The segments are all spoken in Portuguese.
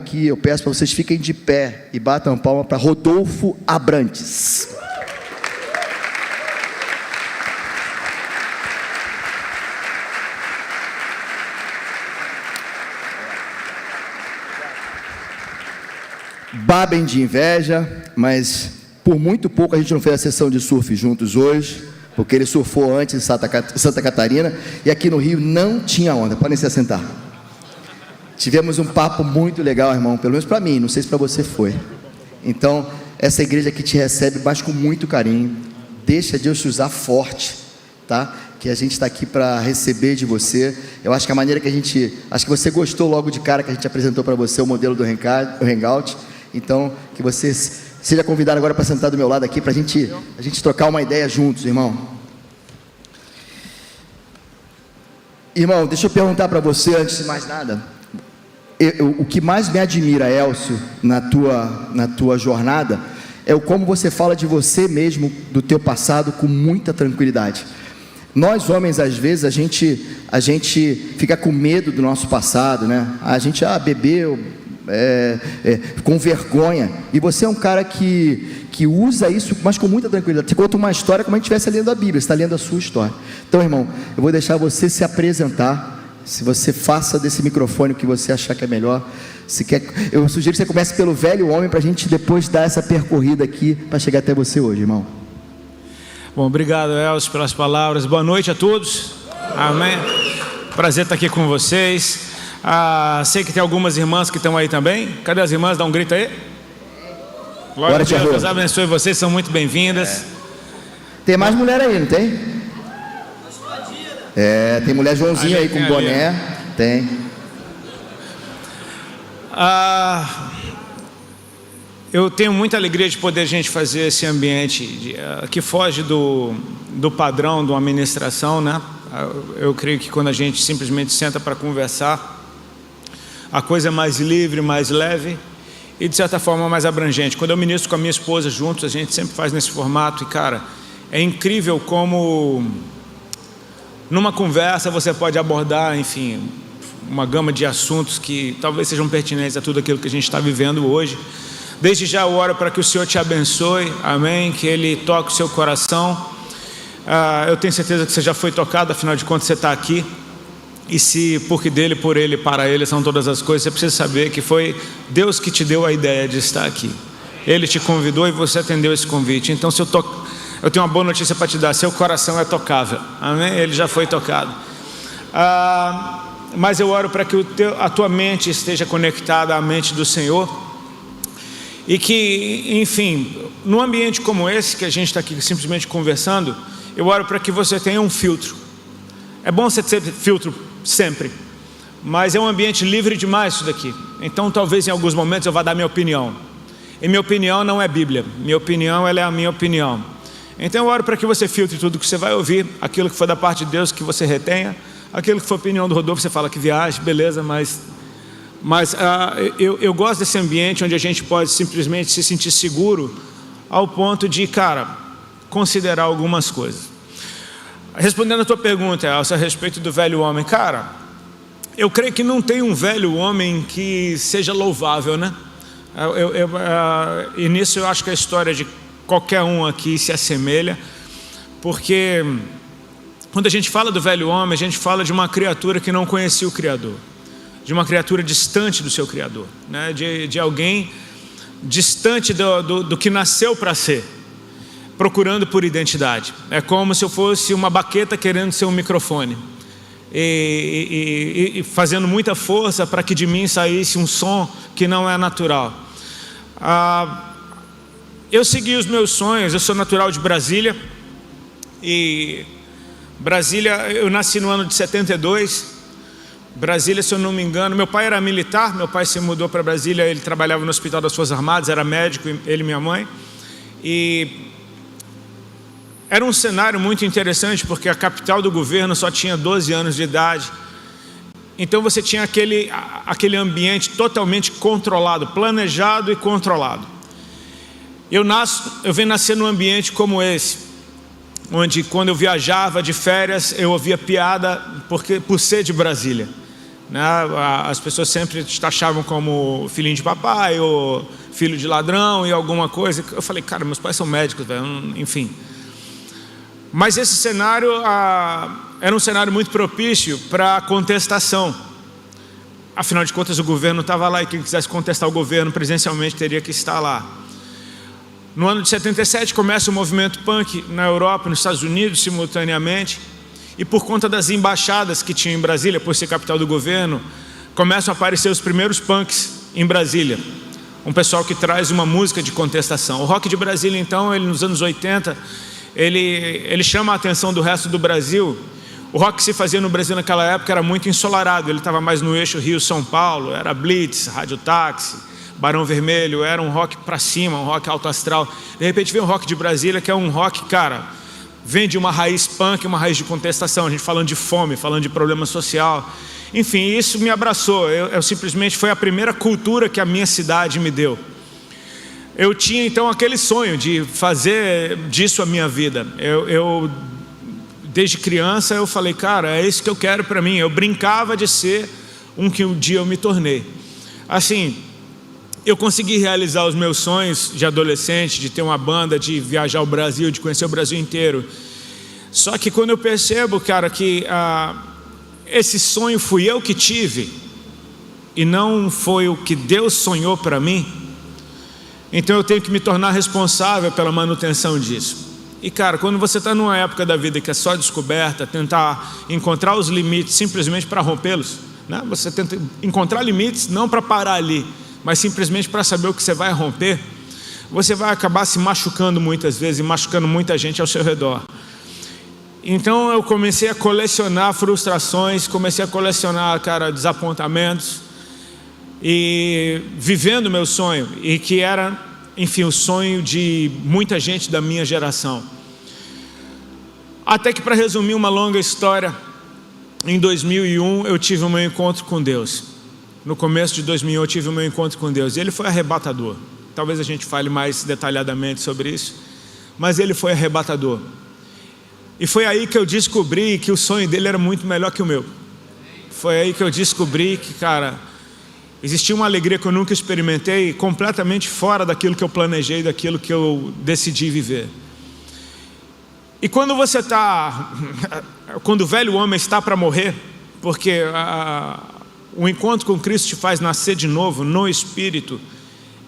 aqui, eu peço para vocês fiquem de pé e batam palma para Rodolfo Abrantes. Babem de inveja, mas por muito pouco a gente não fez a sessão de surf juntos hoje, porque ele surfou antes em Santa Catarina, e aqui no Rio não tinha onda. Podem se assentar. Tivemos um papo muito legal, irmão, pelo menos para mim, não sei se para você foi. Então, essa igreja que te recebe, mas com muito carinho. Deixa Deus te usar forte, tá? Que a gente está aqui para receber de você. Eu acho que a maneira que acho que você gostou logo de cara que a gente apresentou para você o modelo do Hangout. Então, que você seja convidado agora para sentar do meu lado aqui, para a gente trocar uma ideia juntos, irmão. Irmão, deixa eu perguntar para você, antes de mais nada, o que mais me admira, Elcio, na tua jornada, é o como você fala de você mesmo, do teu passado, com muita tranquilidade. Nós homens, às vezes, a gente fica com medo do nosso passado, né? A gente bebeu, com vergonha, e você é um cara que usa isso, mas com muita tranquilidade. Você conta uma história como se estivesse lendo a Bíblia, você está lendo a sua história. Então, irmão, eu vou deixar você se apresentar. Se você faça desse microfone o que você achar que é melhor. Eu sugiro que você comece pelo velho homem, para a gente depois dar essa percorrida aqui, para chegar até você hoje, irmão. Bom, obrigado, Elcio, pelas palavras. Boa noite a todos. Amém. Prazer estar aqui com vocês. Sei que tem algumas irmãs que estão aí também. Cadê as irmãs? Dá um grito aí. Glória a Deus, Deus abençoe vocês, são muito bem-vindas. Tem mais mulher aí, não tem? Tem mulher Joãozinha aí com boné. Tem. Eu tenho muita alegria de poder a gente fazer esse ambiente que foge do padrão de uma ministração, né? Eu creio que quando a gente simplesmente senta para conversar, a coisa é mais livre, mais leve e de certa forma mais abrangente. Quando eu ministro com a minha esposa juntos, a gente sempre faz nesse formato e, cara, é incrível como numa conversa você pode abordar, enfim, uma gama de assuntos que talvez sejam pertinentes a tudo aquilo que a gente está vivendo hoje. Desde já eu oro para que o Senhor te abençoe, amém, que Ele toque o seu coração. Eu tenho certeza que você já foi tocado, afinal de contas você está aqui. E se porque dele, por ele, para ele são todas as coisas, você precisa saber que foi Deus que te deu a ideia de estar aqui. Ele te convidou e você atendeu esse convite. Então eu tenho uma boa notícia para te dar: seu coração é tocável, amém? Ele já foi tocado. Mas eu oro para que a tua mente esteja conectada à mente do Senhor, e que, enfim, num ambiente como esse que a gente está aqui simplesmente conversando, eu oro para que você tenha um filtro. É bom você ter filtro sempre, mas é um ambiente livre demais isso daqui. Então talvez em alguns momentos eu vá dar minha opinião, e minha opinião não é Bíblia, minha opinião ela é a minha opinião. Então eu oro para que você filtre tudo que você vai ouvir, aquilo que foi da parte de Deus que você retenha, aquilo que foi a opinião do Rodolfo, você fala que viagem, beleza, mas eu gosto desse ambiente onde a gente pode simplesmente se sentir seguro ao ponto de, cara, considerar algumas coisas. Respondendo a tua pergunta, Elcio, a respeito do velho homem, cara, eu creio que não tem um velho homem que seja louvável, né? E nisso eu acho que a história de qualquer um aqui se assemelha, porque quando a gente fala do velho homem, a gente fala de uma criatura que não conhecia o Criador, de uma criatura distante do seu Criador, né? de alguém distante do que nasceu para ser, procurando por identidade. É como se eu fosse uma baqueta querendo ser um microfone e fazendo muita força para que de mim saísse um som que não é natural. Eu segui os meus sonhos. Eu sou natural de Brasília, e Brasília, eu nasci no ano de 72. Brasília, se eu não me engano, meu pai era militar, meu pai se mudou para Brasília, ele trabalhava no Hospital das Forças Armadas, era médico, ele e minha mãe, e era um cenário muito interessante, porque a capital do governo só tinha 12 anos de idade. Então você tinha aquele ambiente totalmente controlado, planejado e controlado. Eu venho nascer num ambiente como esse, onde quando eu viajava de férias, eu ouvia piada por ser de Brasília. né? As pessoas sempre te taxavam como filhinho de papai ou filho de ladrão e alguma coisa. Eu falei, cara, meus pais são médicos, velho, enfim. Mas esse cenário era um cenário muito propício para contestação. Afinal de contas, o governo estava lá e quem quisesse contestar o governo presencialmente teria que estar lá. No ano de 77 começa o movimento punk na Europa, nos Estados Unidos simultaneamente, e por conta das embaixadas que tinha em Brasília, por ser capital do governo, começam a aparecer os primeiros punks em Brasília. Um pessoal que traz uma música de contestação. O rock de Brasília, então, ele nos anos 80, ele chama a atenção do resto do Brasil. O rock que se fazia no Brasil naquela época era muito ensolarado, ele estava mais no eixo Rio-São Paulo, era Blitz, Rádio Táxi, Barão Vermelho, era um rock pra cima, um rock alto astral. De repente vem um rock de Brasília, que é um rock, cara, vem de uma raiz punk, uma raiz de contestação, a gente falando de fome, falando de problema social. Enfim, isso me abraçou, eu simplesmente, foi a primeira cultura que a minha cidade me deu. Eu tinha então aquele sonho de fazer disso a minha vida. Desde criança eu falei, cara, é isso que eu quero para mim. Eu brincava de ser um que um dia eu me tornei. Assim, eu consegui realizar os meus sonhos de adolescente, de ter uma banda, de viajar ao Brasil, de conhecer o Brasil inteiro. Só que quando eu percebo, cara, que esse sonho fui eu que tive e não foi o que Deus sonhou para mim, então eu tenho que me tornar responsável pela manutenção disso. E cara, quando você está numa época da vida que é só descoberta, tentar encontrar os limites simplesmente para rompê-los, né? Você tenta encontrar limites não para parar ali, mas simplesmente para saber o que você vai romper, você vai acabar se machucando muitas vezes e machucando muita gente ao seu redor. Então eu comecei a colecionar frustrações, comecei a colecionar, cara, desapontamentos, e vivendo meu sonho, e que era, enfim, o sonho de muita gente da minha geração. Até que, para resumir uma longa história, em 2001 eu tive o meu encontro com Deus. No começo de 2001 eu tive o meu encontro com Deus, e ele foi arrebatador. Talvez a gente fale mais detalhadamente sobre isso, mas ele foi arrebatador. E foi aí que eu descobri que o sonho dele era muito melhor que o meu. Foi aí que eu descobri que, cara, existia uma alegria que eu nunca experimentei, completamente fora daquilo que eu planejei, daquilo que eu decidi viver. E quando você está, quando o velho homem está para morrer, porque o encontro com Cristo te faz nascer de novo no Espírito,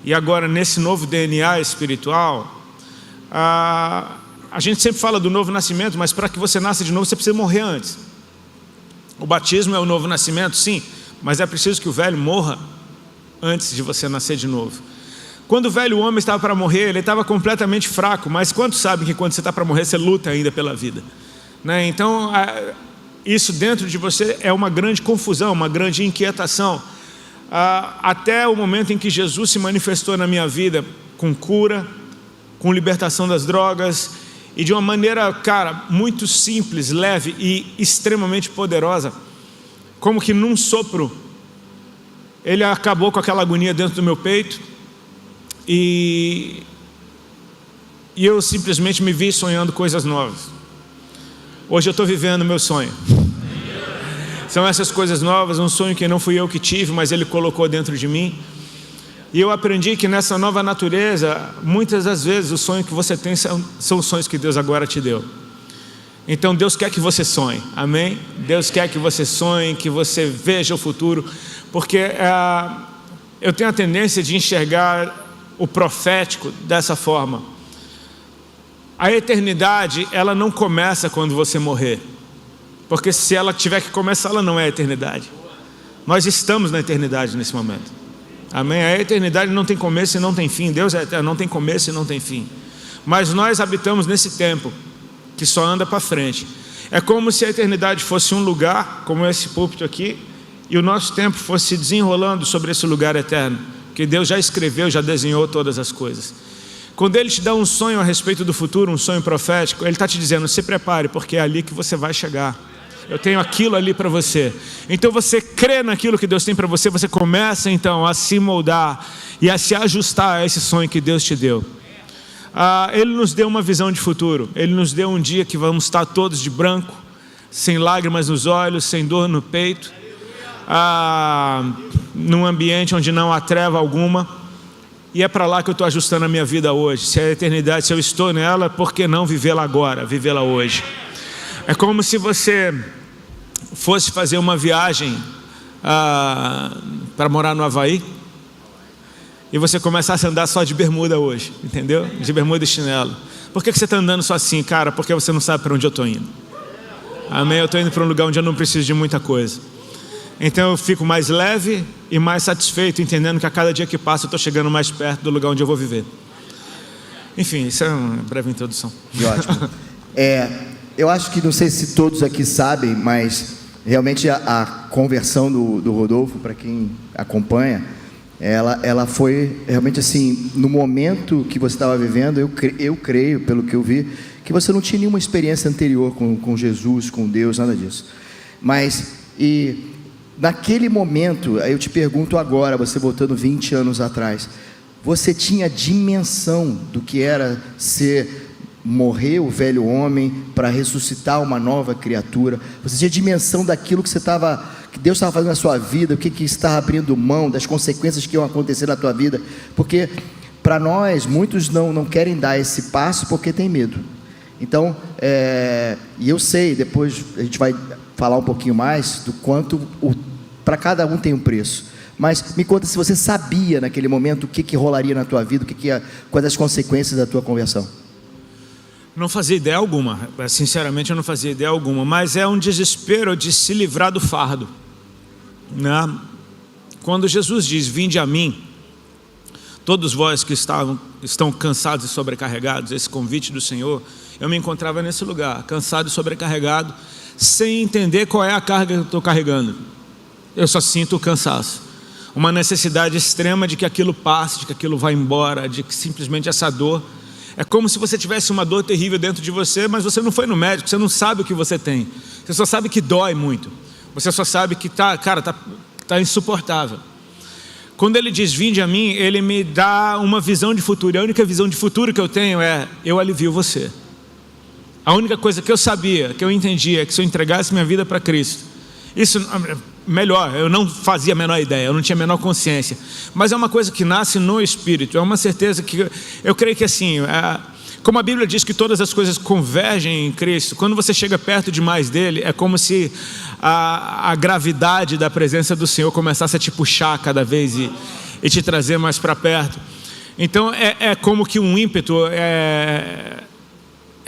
e agora nesse novo DNA espiritual, a gente sempre fala do novo nascimento, mas para que você nasça de novo, você precisa morrer antes. O batismo é o novo nascimento, sim, mas é preciso que o velho morra antes de você nascer de novo. Quando o velho homem estava para morrer, ele estava completamente fraco, mas quantos sabem que quando você está para morrer, você luta ainda pela vida, né? Então, isso dentro de você é uma grande confusão, uma grande inquietação, até o momento em que Jesus se manifestou na minha vida com cura, com libertação das drogas, e de uma maneira, cara, muito simples, leve e extremamente poderosa, como que num sopro, ele acabou com aquela agonia dentro do meu peito, e eu simplesmente me vi sonhando coisas novas. Hoje eu estou vivendo o meu sonho. São essas coisas novas, um sonho que não fui eu que tive, mas ele colocou dentro de mim. E eu aprendi que nessa nova natureza, muitas das vezes, o sonho que você tem são os sonhos que Deus agora te deu. Então Deus quer que você sonhe, amém? Deus quer que você sonhe, que você veja o futuro, porque eu tenho a tendência de enxergar o profético dessa forma. A eternidade, ela não começa quando você morrer, porque se ela tiver que começar, ela não é a eternidade. Nós estamos na eternidade nesse momento, amém? A eternidade não tem começo e não tem fim. Deus é eterno, não tem começo e não tem fim. Mas nós habitamos nesse tempo que só anda para frente. É como se a eternidade fosse um lugar, como esse púlpito aqui, e o nosso tempo fosse se desenrolando sobre esse lugar eterno, que Deus já escreveu, já desenhou todas as coisas. Quando Ele te dá um sonho a respeito do futuro, um sonho profético, Ele está te dizendo, se prepare, porque é ali que você vai chegar. Eu tenho aquilo ali para você. Então você crê naquilo que Deus tem para você, você começa então a se moldar e a se ajustar a esse sonho que Deus te deu. Ele nos deu uma visão de futuro. Ele nos deu um dia que vamos estar todos de branco, sem lágrimas nos olhos, sem dor no peito. num ambiente onde não há treva alguma. E é para lá que eu estou ajustando a minha vida hoje. Se é a eternidade, se eu estou nela, por que não vivê-la agora, vivê-la hoje? É como se você fosse fazer uma viagem para morar no Havaí e você começasse a andar só de bermuda hoje, entendeu? De bermuda e chinelo. Por que você está andando só assim, cara? Porque você não sabe para onde eu estou indo. Amém? Eu estou indo para um lugar onde eu não preciso de muita coisa. Então eu fico mais leve e mais satisfeito, entendendo que a cada dia que passa eu estou chegando mais perto do lugar onde eu vou viver. Enfim, isso é uma breve introdução. Ótimo. Eu acho que, não sei se todos aqui sabem, mas realmente a conversão do Rodolfo, para quem acompanha, ela foi realmente assim, no momento que você estava vivendo, eu creio, pelo que eu vi, que você não tinha nenhuma experiência anterior com Jesus, com Deus, nada disso. Mas, naquele momento, aí eu te pergunto agora, você voltando 20 anos atrás, você tinha dimensão do que era morrer o velho homem para ressuscitar uma nova criatura? Você tinha dimensão daquilo que Deus estava fazendo na sua vida, o que estava abrindo mão, das consequências que iam acontecer na tua vida? Porque para nós, muitos não querem dar esse passo porque tem medo. Então, e eu sei, depois a gente vai falar um pouquinho mais do quanto para cada um tem um preço. Mas me conta se você sabia naquele momento o que rolaria na tua vida, quais as consequências da tua conversão. Não fazia ideia alguma, sinceramente eu não fazia ideia alguma, mas é um desespero de se livrar do fardo, né? Quando Jesus diz, vinde a mim, todos vós que estão cansados e sobrecarregados, esse convite do Senhor, eu me encontrava nesse lugar, cansado e sobrecarregado, sem entender qual é a carga que eu estou carregando. Eu só sinto o cansaço, uma necessidade extrema de que aquilo passe, de que aquilo vá embora, de que simplesmente essa dor, é como se você tivesse uma dor terrível dentro de você, mas você não foi no médico, você não sabe o que você tem, você só sabe que dói muito, você só sabe que tá insuportável. Quando ele diz, vinde a mim, ele me dá uma visão de futuro, e a única visão de futuro que eu tenho eu alivio você. A única coisa que eu sabia, que eu entendia, é que se eu entregasse minha vida para Cristo, isso, melhor, eu não fazia a menor ideia, eu não tinha a menor consciência, mas é uma coisa que nasce no Espírito, é uma certeza que eu creio que assim, como a Bíblia diz que todas as coisas convergem em Cristo, quando você chega perto demais dele, é como se a gravidade da presença do Senhor começasse a te puxar cada vez e te trazer mais para perto. Então é como que um ímpeto, é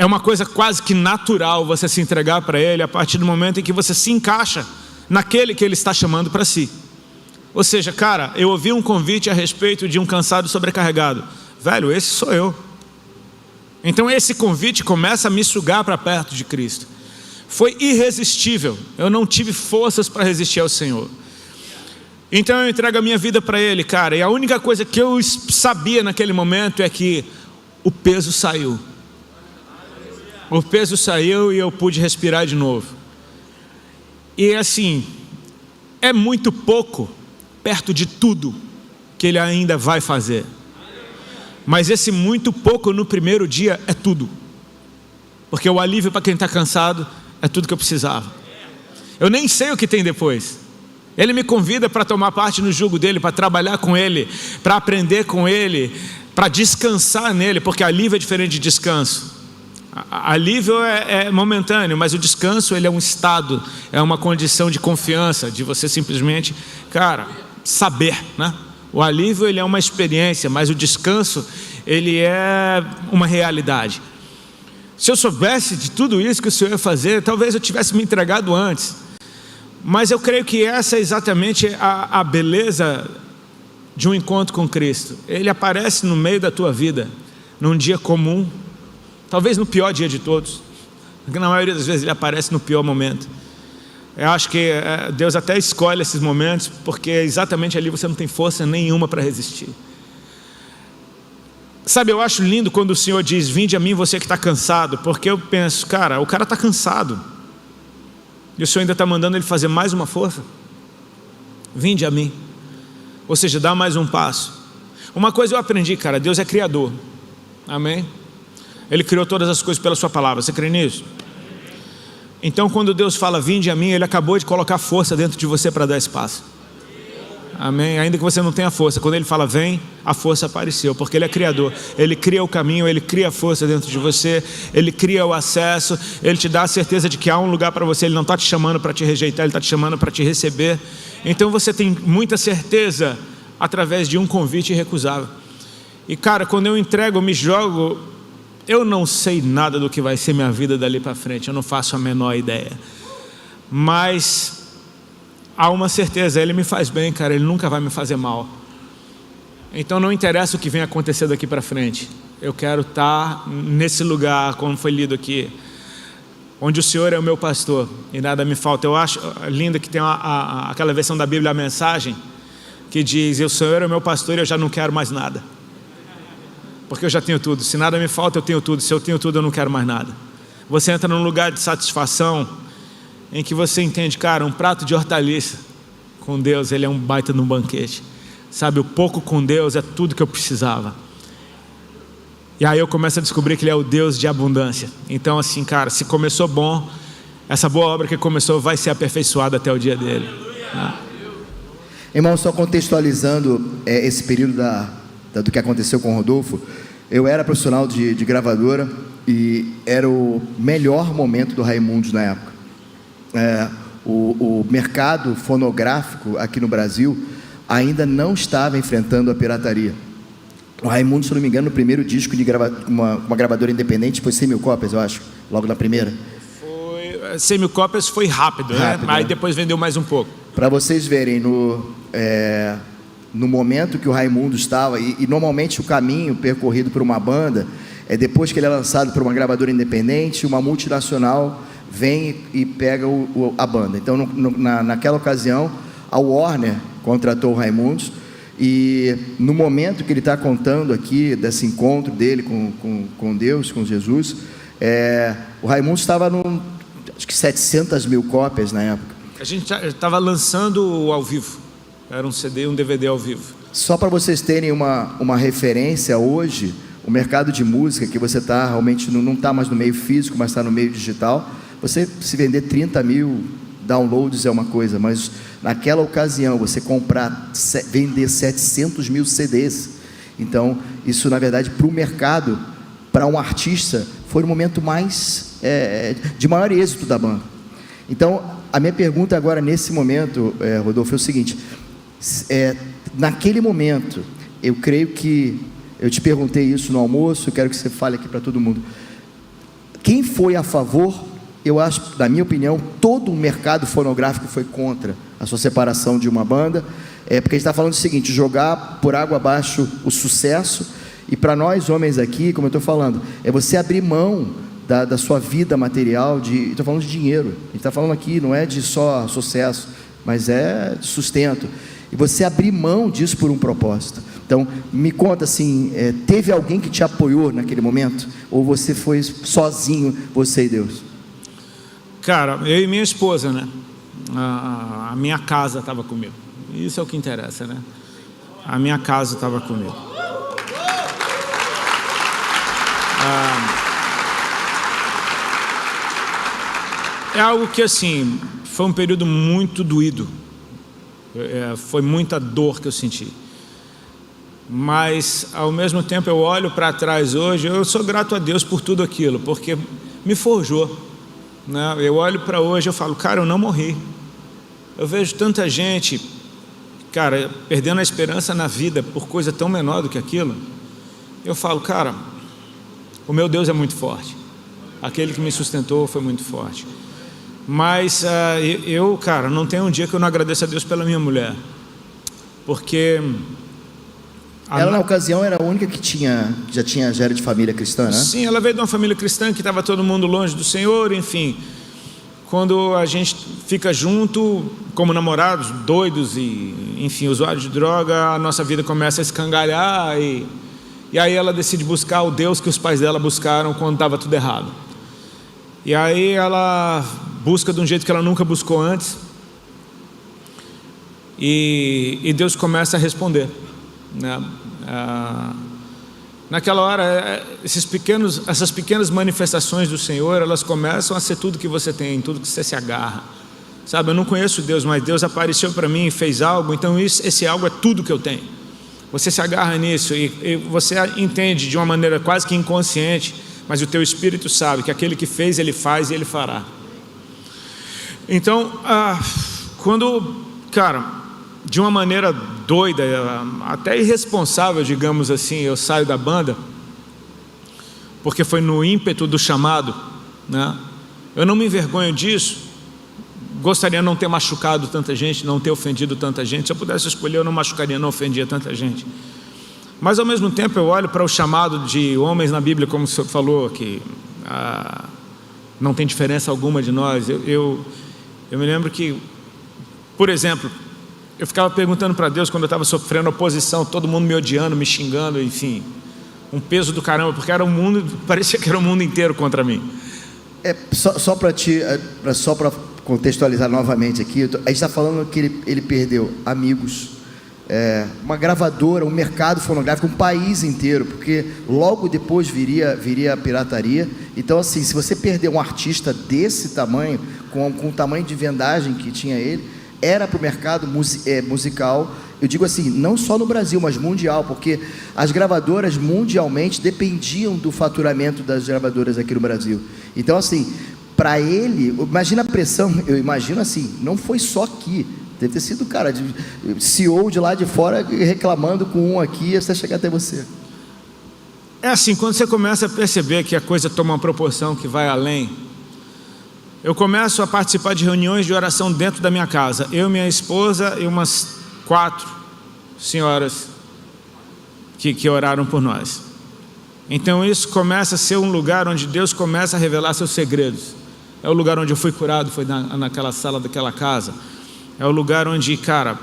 uma coisa quase que natural você se entregar para ele a partir do momento em que você se encaixa naquele que ele está chamando para si. Ou seja, cara, eu ouvi um convite a respeito de um cansado sobrecarregado. Velho, esse sou eu. Então esse convite começa a me sugar para perto de Cristo. Foi irresistível. Eu não tive forças para resistir ao Senhor. Então eu entrego a minha vida para Ele, cara. E a única coisa que eu sabia naquele momento é que o peso saiu. O peso saiu e eu pude respirar de novo. E assim, é muito pouco perto de tudo que Ele ainda vai fazer. Mas esse muito pouco no primeiro dia é tudo. Porque o alívio para quem está cansado é tudo que eu precisava. Eu nem sei o que tem depois. Ele me convida para tomar parte no jugo dele, para trabalhar com ele, para aprender com ele, para descansar nele, porque alívio é diferente de descanso. Alívio é momentâneo, mas o descanso ele é um estado, é uma condição de confiança, de você simplesmente, cara, saber, né? O alívio ele é uma experiência, mas o descanso ele é uma realidade. Se eu soubesse de tudo isso que o Senhor ia fazer, talvez eu tivesse me entregado antes. Mas eu creio que essa é exatamente a beleza de um encontro com Cristo. Ele aparece no meio da tua vida, num dia comum, talvez no pior dia de todos, porque na maioria das vezes ele aparece no pior momento. Eu acho que Deus até escolhe esses momentos, porque exatamente ali você não tem força nenhuma para resistir. Sabe, eu acho lindo quando o Senhor diz, vinde a mim você que está cansado, porque eu penso, cara, o cara está cansado, e o Senhor ainda está mandando ele fazer mais uma força. Vinde a mim, ou seja, dá mais um passo. Uma coisa eu aprendi, cara, Deus é criador, amém? Ele criou todas as coisas pela sua palavra, você crê nisso? Então quando Deus fala, vinde a mim, Ele acabou de colocar força dentro de você para dar espaço. Amém? Ainda que você não tenha força, quando Ele fala vem, a força apareceu, porque Ele é Criador. Ele cria o caminho, Ele cria a força dentro de você, Ele cria o acesso, Ele te dá a certeza de que há um lugar para você. Ele não está te chamando para te rejeitar, Ele está te chamando para te receber. Então você tem muita certeza através de um convite irrecusável. E cara, quando eu entrego, eu me jogo, eu não sei nada do que vai ser minha vida dali para frente, eu não faço a menor ideia, mas há uma certeza, Ele me faz bem, cara, Ele nunca vai me fazer mal. Então não interessa o que vem acontecer daqui para frente, eu quero estar nesse lugar, como foi lido aqui, onde o Senhor é o meu pastor e nada me falta. Eu acho lindo que tem aquela versão da Bíblia, a mensagem, que diz, o Senhor é o meu pastor e eu já não quero mais nada, porque eu já tenho tudo. Se nada me falta, eu tenho tudo. Se eu tenho tudo, eu não quero mais nada. Você entra num lugar de satisfação, em que você entende, cara, um prato de hortaliça com Deus, Ele é um baita num banquete, sabe, o pouco com Deus é tudo que eu precisava. E aí eu começo a descobrir que Ele é o Deus de abundância. Então assim, cara, se começou bom, essa boa obra que começou vai ser aperfeiçoada até o dia dele, né? Irmão, só contextualizando esse período do que aconteceu com o Rodolfo, eu era profissional de gravadora e era o melhor momento do Raimundos na época. O mercado fonográfico aqui no Brasil ainda não estava enfrentando a pirataria. O Raimundos, se não me engano, no primeiro disco de uma gravadora independente foi 100 mil cópias, eu acho, logo na primeira. 100 mil cópias foi rápido, né? Aí depois vendeu mais um pouco. Para vocês verem, no momento que o Raimundos estava, e normalmente o caminho percorrido por uma banda é depois que ele é lançado por uma gravadora independente, uma multinacional vem e pega a banda. Então naquela ocasião a Warner contratou o Raimundos, e no momento que ele está contando aqui desse encontro dele com Deus, com Jesus, o Raimundos estava acho que 700 mil cópias na época. A gente estava lançando ao vivo, era um CD, um DVD ao vivo. Só para vocês terem uma referência, hoje o mercado de música, que você está realmente não está mais no meio físico, mas está no meio digital, você se vender 30 mil downloads é uma coisa, mas naquela ocasião você vender 700 mil CDs, então isso na verdade para o mercado, para um artista, foi o momento mais de maior êxito da banda. Então a minha pergunta agora nesse momento, Rodolfo, é o seguinte, naquele momento, eu creio que eu te perguntei isso no almoço, eu quero que você fale aqui para todo mundo, quem foi a favor? Eu acho, na minha opinião, todo o mercado fonográfico foi contra a sua separação de uma banda, porque a gente está falando o seguinte, jogar por água abaixo o sucesso, e para nós homens aqui, como eu estou falando, é você abrir mão da sua vida material, estou falando de dinheiro, a gente está falando aqui, não é de só sucesso, mas é de sustento, e você abrir mão disso por um propósito. Então, me conta assim, teve alguém que te apoiou naquele momento? Ou você foi sozinho, você e Deus? Cara, eu e minha esposa, né? A minha casa estava comigo. Isso é o que interessa, né? A minha casa estava comigo. É algo que, assim, foi um período muito doído. Foi muita dor que eu senti. Mas, ao mesmo tempo, eu olho para trás hoje, eu sou grato a Deus por tudo aquilo, porque me forjou, né? Eu olho para hoje, eu falo, cara, eu não morri. Eu vejo tanta gente, cara, perdendo a esperança na vida por coisa tão menor do que aquilo. Eu falo, cara, o meu Deus é muito forte. Aquele que me sustentou foi muito forte. Mas eu, cara, não tem um dia que eu não agradeça a Deus pela minha mulher, porque ela na ocasião era a única que já era de família cristã, né? Sim, ela veio de uma família cristã que estava todo mundo longe do Senhor, enfim. Quando a gente fica junto, como namorados, doidos e, enfim, usuários de droga, a nossa vida começa a escangalhar e aí ela decide buscar o Deus que os pais dela buscaram quando estava tudo errado. E aí ela busca de um jeito que ela nunca buscou antes, e Deus começa a responder, né? Naquela hora, essas pequenas manifestações do Senhor, elas começam a ser tudo que você tem, tudo que você se agarra. Sabe, eu não conheço Deus, mas Deus apareceu para mim e fez algo, então esse algo é tudo que eu tenho. Você se agarra nisso e você entende de uma maneira quase que inconsciente, mas o teu espírito sabe que aquele que fez, ele faz e ele fará. Então, quando, cara, de uma maneira doida, até irresponsável, digamos assim, eu saio da banda, porque foi no ímpeto do chamado, né? Eu não me envergonho disso. Gostaria de não ter machucado tanta gente, não ter ofendido tanta gente. Se eu pudesse escolher, eu não machucaria, não ofendia tanta gente. Mas ao mesmo tempo eu olho para o chamado de homens na Bíblia, como o senhor falou, que não tem diferença alguma de nós. Eu me lembro que, por exemplo, eu ficava perguntando para Deus quando eu estava sofrendo oposição, todo mundo me odiando, me xingando, enfim, um peso do caramba, porque era um mundo, parecia que era o mundo inteiro contra mim. Só para contextualizar novamente aqui, a gente está falando que ele perdeu amigos, uma gravadora, um mercado fonográfico, um país inteiro, porque logo depois viria a pirataria. Então, assim, se você perder um artista desse tamanho, com o tamanho de vendagem que tinha ele, era para o mercado musical, eu digo assim, não só no Brasil, mas mundial, porque as gravadoras mundialmente dependiam do faturamento das gravadoras aqui no Brasil. Então, assim, para ele, imagina a pressão, eu imagino assim, não foi só aqui, deve ter sido, cara, CEO de lá de fora reclamando com um aqui até chegar até você. É assim, quando você começa a perceber que a coisa toma uma proporção que vai além, eu começo a participar de reuniões de oração dentro da minha casa, eu, minha esposa e umas 4 senhoras que oraram por nós. Então isso começa a ser um lugar onde Deus começa a revelar seus segredos. É o lugar onde eu fui curado, foi naquela sala daquela casa. É o lugar onde, cara,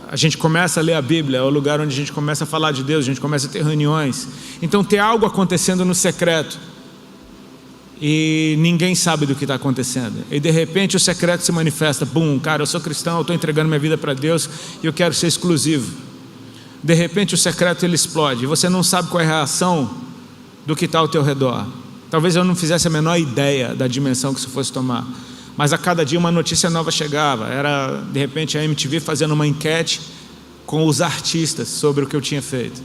a gente começa a ler a Bíblia, é o lugar onde a gente começa a falar de Deus, a gente começa a ter reuniões. Então tem algo acontecendo no secreto e ninguém sabe do que está acontecendo, e de repente o secreto se manifesta. Bum, cara, eu sou cristão, eu estou entregando minha vida para Deus e eu quero ser exclusivo. De repente o secreto ele explode e você não sabe qual é a reação do que está ao teu redor. Talvez eu não fizesse a menor ideia da dimensão que isso fosse tomar, mas a cada dia uma notícia nova chegava. Era de repente a MTV fazendo uma enquete com os artistas sobre o que eu tinha feito.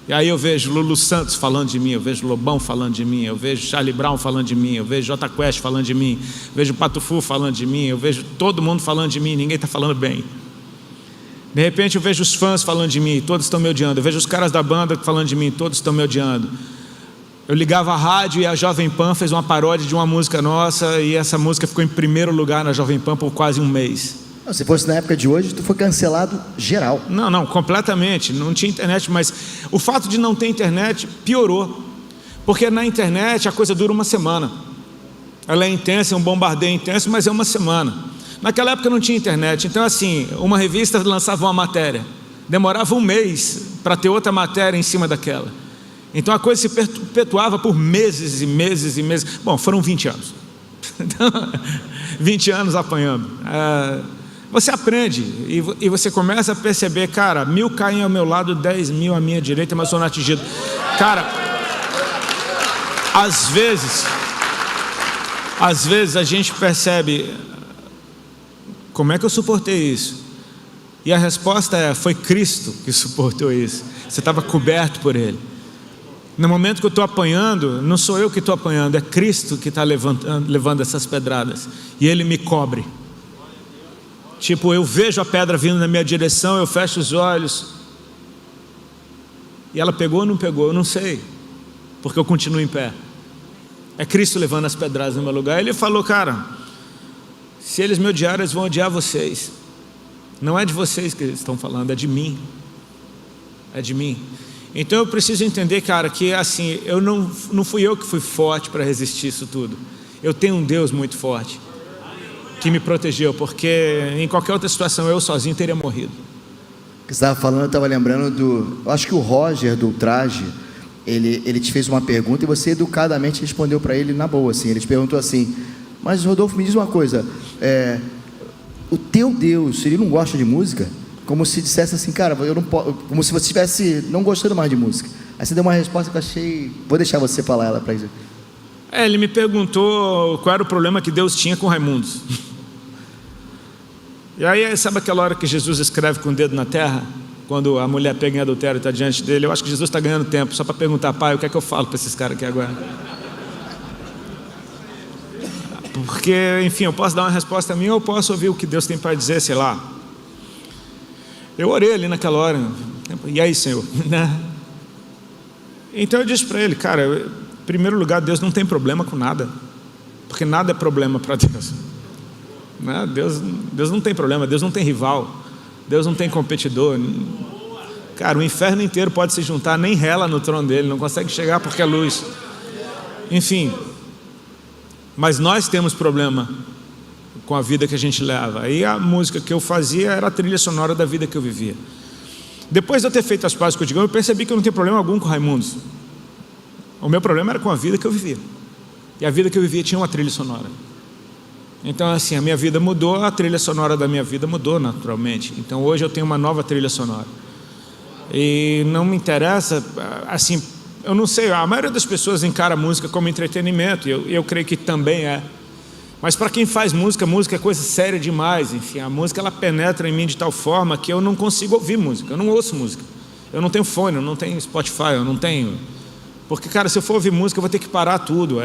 E aí eu vejo Lulu Santos falando de mim, eu vejo Lobão falando de mim, eu vejo Charlie Brown falando de mim, eu vejo Jota Quest falando de mim, vejo Pato Fu falando de mim, eu vejo todo mundo falando de mim, ninguém está falando bem. De repente eu vejo os fãs falando de mim, todos estão me odiando. Eu vejo os caras da banda falando de mim, todos estão me odiando. Eu ligava a rádio e a Jovem Pan fez uma paródia de uma música nossa, e essa música ficou em primeiro lugar na Jovem Pan por quase um mês. Se fosse na época de hoje, tu foi cancelado geral. Não, completamente, não tinha internet, mas o fato de não ter internet piorou, porque na internet a coisa dura uma semana, ela é intensa, é um bombardeio intenso, mas é uma semana. Naquela época não tinha internet, então assim, uma revista lançava uma matéria, demorava um mês para ter outra matéria em cima daquela, então a coisa se perpetuava por meses e meses e meses. Bom, foram 20 anos, 20 anos apanhando. Você aprende e você começa a perceber, cara, 1000 caem ao meu lado, 10.000 à minha direita, mas sou não atingido. Cara, às vezes a gente percebe, como é que eu suportei isso? E a resposta foi Cristo que suportou isso. Você estava coberto por Ele. No momento que eu estou apanhando, não sou eu que estou apanhando, é Cristo que está levando essas pedradas, e Ele me cobre. Tipo, eu vejo a pedra vindo na minha direção, eu fecho os olhos, e ela pegou ou não pegou? Eu não sei, porque eu continuo em pé. É Cristo levando as pedradas no meu lugar. Ele falou, cara, se eles me odiarem, eles vão odiar vocês. Não é de vocês que eles estão falando, é de mim. É de mim. Então eu preciso entender, cara, que assim, eu não fui eu que fui forte para resistir isso tudo. Eu tenho um Deus muito forte que me protegeu, porque em qualquer outra situação eu sozinho teria morrido. Que você estava falando, eu estava lembrando eu acho que o Roger do Traje, ele te fez uma pergunta e você educadamente respondeu para ele na boa, assim. Ele te perguntou assim, mas Rodolfo, me diz uma coisa, o teu Deus, ele não gosta de música? como se dissesse assim, cara, eu não posso, como se você estivesse não gostando mais de música. Aí você deu uma resposta que eu achei, vou deixar você falar ela para ele. Ele me perguntou qual era o problema que Deus tinha com Raimundos. E aí, sabe aquela hora que Jesus escreve com o dedo na terra? Quando a mulher pega em adultério e está diante dele? Eu acho que Jesus está ganhando tempo só para perguntar, pai, o que é que eu falo para esses caras aqui agora? Porque, enfim, eu posso dar uma resposta minha ou eu posso ouvir o que Deus tem para dizer, sei lá. Eu orei ali naquela hora, e aí, Senhor? Então eu disse para ele, cara, em primeiro lugar, Deus não tem problema com nada, porque nada é problema para Deus. Deus não tem problema, Deus não tem rival, Deus não tem competidor. Cara, o inferno inteiro pode se juntar, nem rela no trono dele, não consegue chegar porque é luz. Enfim, mas nós temos problema com a vida que a gente leva. Aí a música que eu fazia era a trilha sonora da vida que eu vivia. Depois de eu ter feito as pazes com o Digão, eu percebi que eu não tenho problema algum com o Raimundos. O meu problema era com a vida que eu vivia. E a vida que eu vivia tinha uma trilha sonora. Então, assim, a minha vida mudou, a trilha sonora da minha vida mudou naturalmente. Então, hoje eu tenho uma nova trilha sonora. E não me interessa, assim, eu não sei, a maioria das pessoas encara a música como entretenimento, e eu creio que também é. Mas para quem faz música, música é coisa séria demais. Enfim, a música ela penetra em mim de tal forma que eu não consigo ouvir música, eu não ouço música. Eu não tenho fone, eu não tenho Spotify, eu não tenho... Porque, cara, se eu for ouvir música, eu vou ter que parar tudo.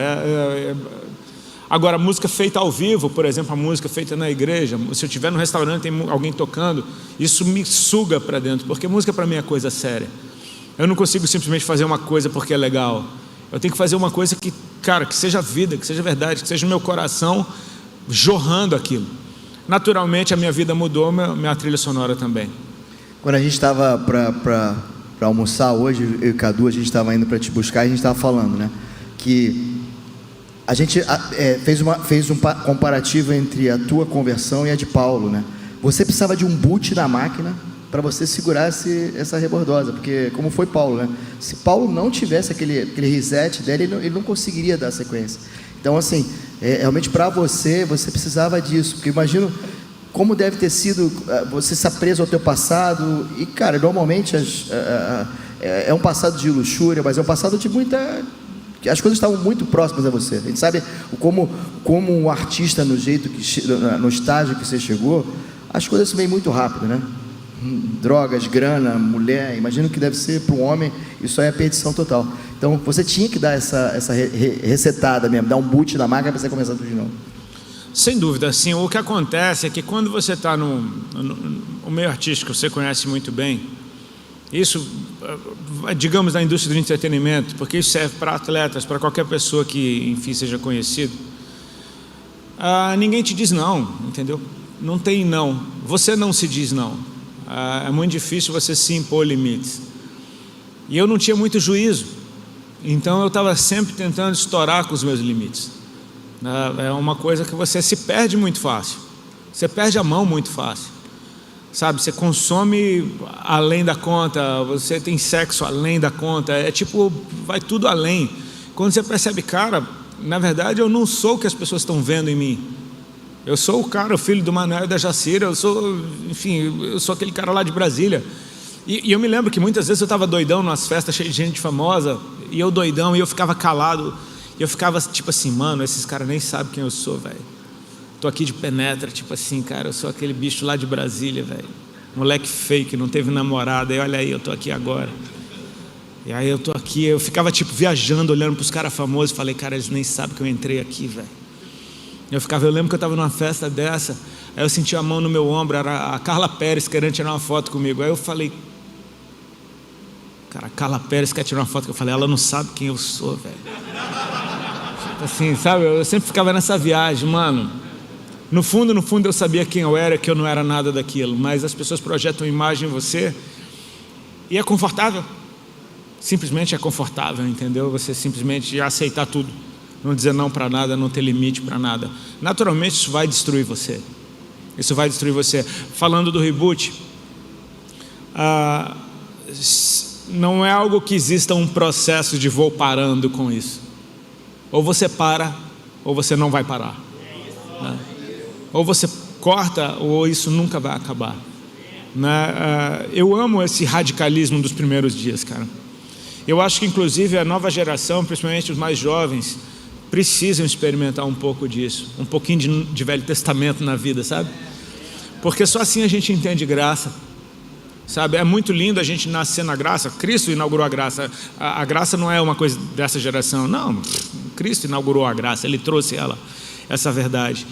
Agora, a música feita ao vivo, por exemplo, a música feita na igreja, se eu estiver no restaurante e tem alguém tocando, isso me suga para dentro, porque música para mim é coisa séria. Eu não consigo simplesmente fazer uma coisa porque é legal. Eu tenho que fazer uma coisa que, cara, que seja vida, que seja verdade, que seja o meu coração jorrando aquilo. Naturalmente, a minha vida mudou, minha trilha sonora também. Quando a gente estava para almoçar hoje, eu e o Cadu, a gente estava indo para te buscar, e a gente estava falando, né, que a gente fez um comparativo entre a tua conversão e a de Paulo, né? Você precisava de um boot na máquina para você segurar essa rebordosa, porque como foi Paulo, né? Se Paulo não tivesse aquele reset dele, ele não conseguiria dar sequência. Então, assim, realmente para você precisava disso, porque imagino como deve ter sido você estar preso ao teu passado, e cara, normalmente é um passado de luxúria, mas é um passado de muita... As coisas estavam muito próximas a você. A gente sabe como um artista, no estágio que você chegou, as coisas vêm muito rápido, né? Drogas, grana, mulher, imagino que deve ser para um homem, isso aí é perdição total. Então você tinha que dar essa resetada mesmo, dar um boot na máquina para você começar tudo de novo. Sem dúvida, assim, o que acontece é que quando você está no meio artístico, você conhece muito bem, isso, digamos, na indústria do entretenimento, porque isso serve para atletas, para qualquer pessoa que, enfim, seja conhecido. Ninguém te diz não, entendeu? Não tem não. Você não se diz não. É muito difícil você se impor limites. E eu não tinha muito juízo, então eu estava sempre tentando estourar com os meus limites. É uma coisa que você se perde muito fácil. Você perde a mão muito fácil. Sabe, você consome além da conta, você tem sexo além da conta, tipo, vai tudo além. Quando você percebe, cara, na verdade eu não sou o que as pessoas estão vendo em mim. Eu sou o cara, o filho do Manuel e da Jacira, eu sou aquele cara lá de Brasília. E eu me lembro que muitas vezes eu estava doidão nas festas cheias de gente famosa, e eu doidão, e eu ficava calado, e eu ficava tipo assim, mano, esses caras nem sabem quem eu sou, velho. Tô aqui de penetra, tipo assim, cara, eu sou aquele bicho lá de Brasília, velho. Moleque fake, não teve namorada, e olha aí, eu tô aqui agora. E aí eu tô aqui, eu ficava tipo viajando, olhando pros caras famosos, falei, cara, eles nem sabem que eu entrei aqui, velho. Eu lembro que eu tava numa festa dessa, aí eu senti a mão no meu ombro, era a Carla Pérez querendo tirar uma foto comigo. Aí eu falei, cara, a Carla Pérez quer tirar uma foto, eu falei, ela não sabe quem eu sou, velho. Assim, sabe, eu sempre ficava nessa viagem, mano. No fundo eu sabia quem eu era, que eu não era nada daquilo, mas as pessoas projetam imagem em você e é confortável, simplesmente é confortável, entendeu? Você simplesmente aceitar tudo, não dizer não para nada, não ter limite para nada. Naturalmente isso vai destruir você, Falando do reboot, não é algo que exista um processo de vou parando com isso, ou você para, ou você não vai parar, né? Ou você corta, ou isso nunca vai acabar. né? Eu amo esse radicalismo dos primeiros dias, cara. Eu acho que inclusive a nova geração, principalmente os mais jovens, precisam experimentar um pouco disso, um pouquinho de Velho Testamento na vida, sabe? Porque só assim a gente entende graça, sabe? É muito lindo a gente nascer na graça. Cristo inaugurou a graça. A graça não é uma coisa dessa geração, não. Cristo inaugurou a graça, Ele trouxe essa verdade.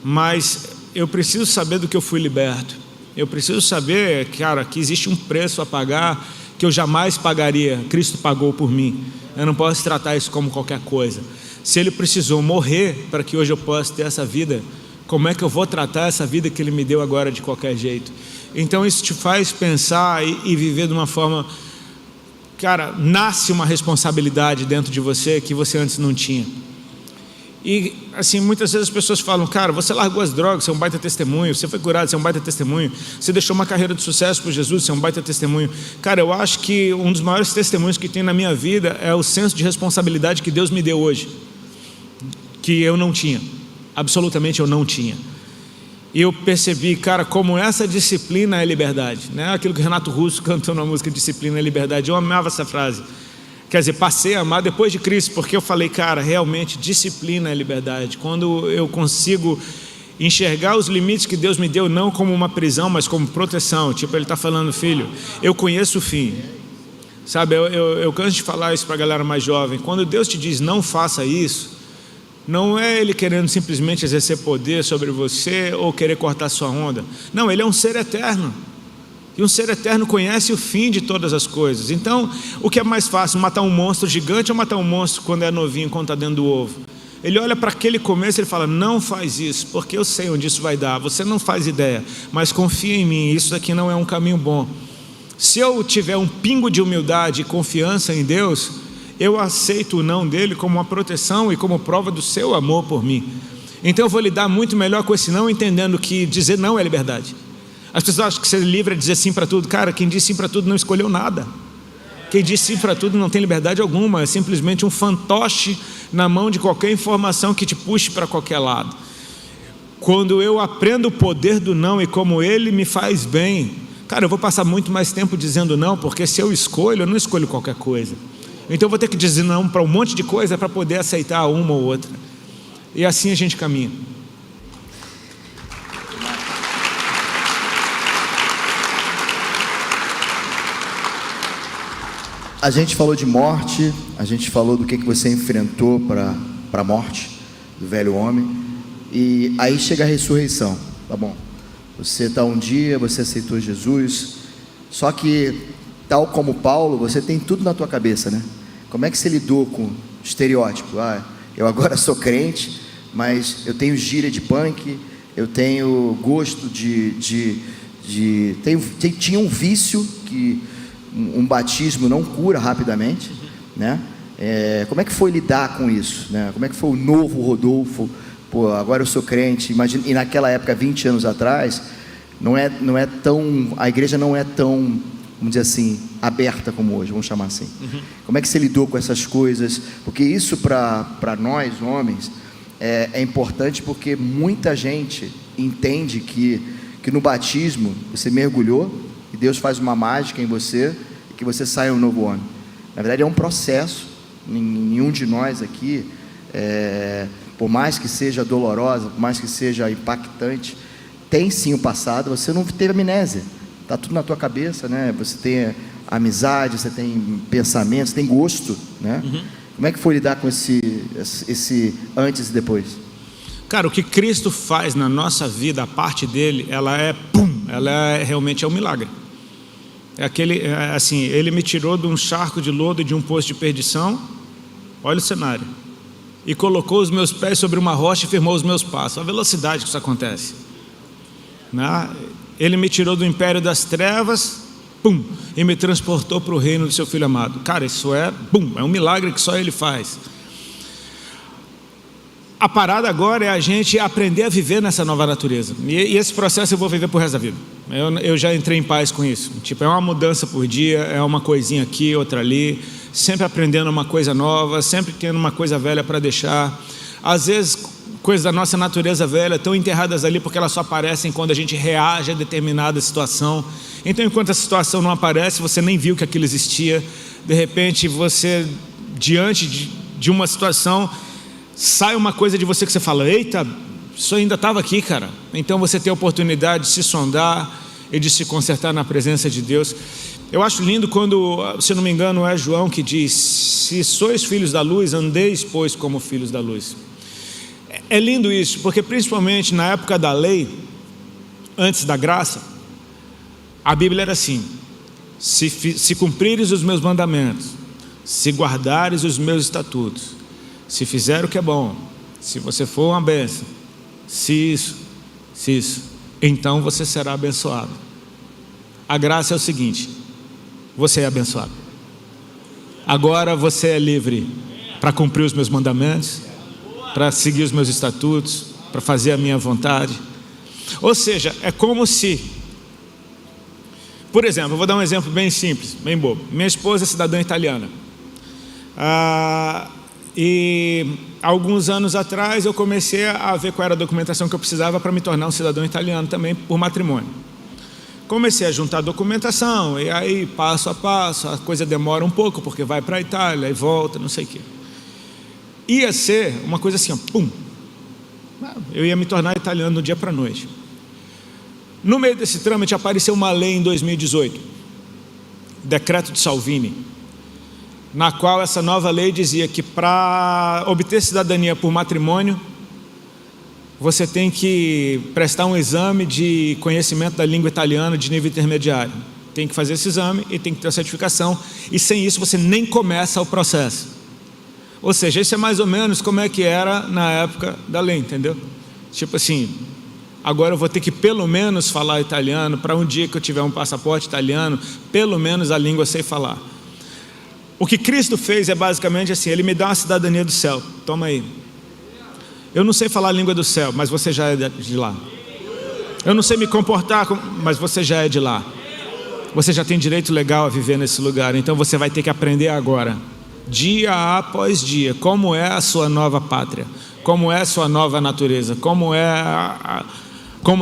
Mas eu preciso saber do que eu fui liberto. Eu preciso saber, cara, que existe um preço a pagar que eu jamais pagaria. Cristo pagou por mim. Eu não posso tratar isso como qualquer coisa. Se Ele precisou morrer para que hoje eu possa ter essa vida, como é que eu vou tratar essa vida que Ele me deu agora de qualquer jeito? Então isso te faz pensar e viver de uma forma... Cara, nasce uma responsabilidade dentro de você que você antes não tinha. E assim, muitas vezes as pessoas falam: cara, você largou as drogas, você é um baita testemunho. Você foi curado, você é um baita testemunho. Você deixou uma carreira de sucesso por Jesus, você é um baita testemunho. Cara, eu acho que um dos maiores testemunhos que tem na minha vida é o senso de responsabilidade que Deus me deu hoje, que eu não tinha, absolutamente eu não tinha. E eu percebi, cara, como essa disciplina é liberdade, né? Aquilo que Renato Russo cantou na música Disciplina é Liberdade. Eu amava essa frase. Quer dizer, passei a amar depois de Cristo, porque eu falei, cara, realmente disciplina é liberdade. Quando eu consigo enxergar os limites que Deus me deu, não como uma prisão, mas como proteção. Tipo, Ele está falando: filho, eu conheço o fim. Sabe, eu canso de falar isso para a galera mais jovem. Quando Deus te diz não faça isso, não é Ele querendo simplesmente exercer poder sobre você ou querer cortar sua onda. Não, Ele é um ser eterno. E um ser eterno conhece o fim de todas as coisas. Então, o que é mais fácil, matar um monstro gigante ou matar um monstro quando é novinho, quando está dentro do ovo? Ele olha para aquele começo e ele fala: não faz isso, porque eu sei onde isso vai dar. Você não faz ideia, mas confia em mim, isso aqui não é um caminho bom. Se eu tiver um pingo de humildade e confiança em Deus, eu aceito o não dele como uma proteção e como prova do seu amor por mim. Então eu vou lidar muito melhor com esse não, entendendo que dizer não é liberdade. As pessoas acham que ser livre é dizer sim para tudo. Cara, quem diz sim para tudo não escolheu nada. Quem diz sim para tudo não tem liberdade alguma. É simplesmente um fantoche na mão de qualquer informação que te puxe para qualquer lado. Quando eu aprendo o poder do não e como ele me faz bem, cara, eu vou passar muito mais tempo dizendo não, porque se eu escolho, eu não escolho qualquer coisa. Então eu vou ter que dizer não para um monte de coisa para poder aceitar uma ou outra. E assim a gente caminha. A gente falou de morte, a gente falou do que você enfrentou para a morte do velho homem, e aí chega a ressurreição. Tá bom, você está um dia, você aceitou Jesus, só que, tal como Paulo, você tem tudo na tua cabeça, né? Como é que você lidou com o estereótipo? Eu agora sou crente, mas eu tenho gíria de punk, eu tenho gosto tinha um vício que um batismo não cura rapidamente, né? Como é que foi lidar com isso, né? Como é que foi o novo Rodolfo? Pô, agora eu sou crente, imagina, e naquela época, 20 anos atrás, a igreja não é tão, vamos dizer assim, aberta como hoje, vamos chamar assim. Como é que você lidou com essas coisas? Porque isso para nós, homens, é importante, porque muita gente entende que no batismo você mergulhou, e Deus faz uma mágica em você, e que você sai um novo homem. Na verdade é um processo. Nenhum de nós aqui, por mais que seja dolorosa, por mais que seja impactante, tem sim o passado. Você não teve amnésia, está tudo na tua cabeça, né? Você tem amizade, você tem pensamento, você tem gosto, né? Como é que foi lidar com esse antes e depois? Cara, o que Cristo faz na nossa vida, a parte dele, ela realmente é um milagre. Assim, ele me tirou de um charco de lodo e de um poço de perdição. Olha o cenário. E colocou os meus pés sobre uma rocha e firmou os meus passos. A velocidade que isso acontece, né? Ele me tirou do império das trevas, e me transportou para o reino do seu Filho amado. Cara, isso é um milagre que só ele faz. A parada agora é a gente aprender a viver nessa nova natureza. E esse processo eu vou viver pro resto da vida. Eu já entrei em paz com isso. Tipo, é uma mudança por dia, é uma coisinha aqui, outra ali, sempre aprendendo uma coisa nova, sempre tendo uma coisa velha para deixar. Às vezes, coisas da nossa natureza velha estão enterradas ali porque elas só aparecem quando a gente reage a determinada situação. Então, enquanto a situação não aparece, você nem viu que aquilo existia. De repente, você, diante de uma situação, sai uma coisa de você que você fala: eita, isso ainda estava aqui, cara. Então você tem a oportunidade de se sondar e de se consertar na presença de Deus. Eu acho lindo quando, se não me engano, é João que diz: se sois filhos da luz, andeis, pois, como filhos da luz. É lindo isso, porque principalmente na época da lei, antes da graça, a Bíblia era assim: se cumprires os meus mandamentos, se guardares os meus estatutos, se fizer o que é bom, se você for uma bênção, se isso, então você será abençoado. A graça é o seguinte: você é abençoado. Agora você é livre para cumprir os meus mandamentos, para seguir os meus estatutos, para fazer a minha vontade. Ou seja, é como se, por exemplo, eu vou dar um exemplo bem simples, bem bobo. Minha esposa é cidadã italiana. E alguns anos atrás eu comecei a ver qual era a documentação que eu precisava para me tornar um cidadão italiano também por matrimônio. Comecei a juntar documentação, e aí passo a passo, a coisa demora um pouco, porque vai para a Itália e volta, não sei o quê. Ia ser uma coisa assim, ó, pum. Eu ia me tornar italiano do dia para a noite. No meio desse trâmite apareceu uma lei em 2018, Decreto de Salvini, na qual essa nova lei dizia que para obter cidadania por matrimônio, você tem que prestar um exame de conhecimento da língua italiana de nível intermediário. Tem que fazer esse exame e tem que ter a certificação, e sem isso você nem começa o processo. Ou seja, isso é mais ou menos como é que era na época da lei, entendeu? Tipo assim, agora eu vou ter que pelo menos falar italiano, para um dia que eu tiver um passaporte italiano, pelo menos a língua eu sei falar. O que Cristo fez é basicamente assim: Ele me dá uma cidadania do céu, toma aí. Eu não sei falar a língua do céu, mas você já é de lá. Eu não sei me comportar, mas você já é de lá. Você já tem direito legal a viver nesse lugar, então você vai ter que aprender agora, dia após dia, como é a sua nova pátria, como é a sua nova natureza, como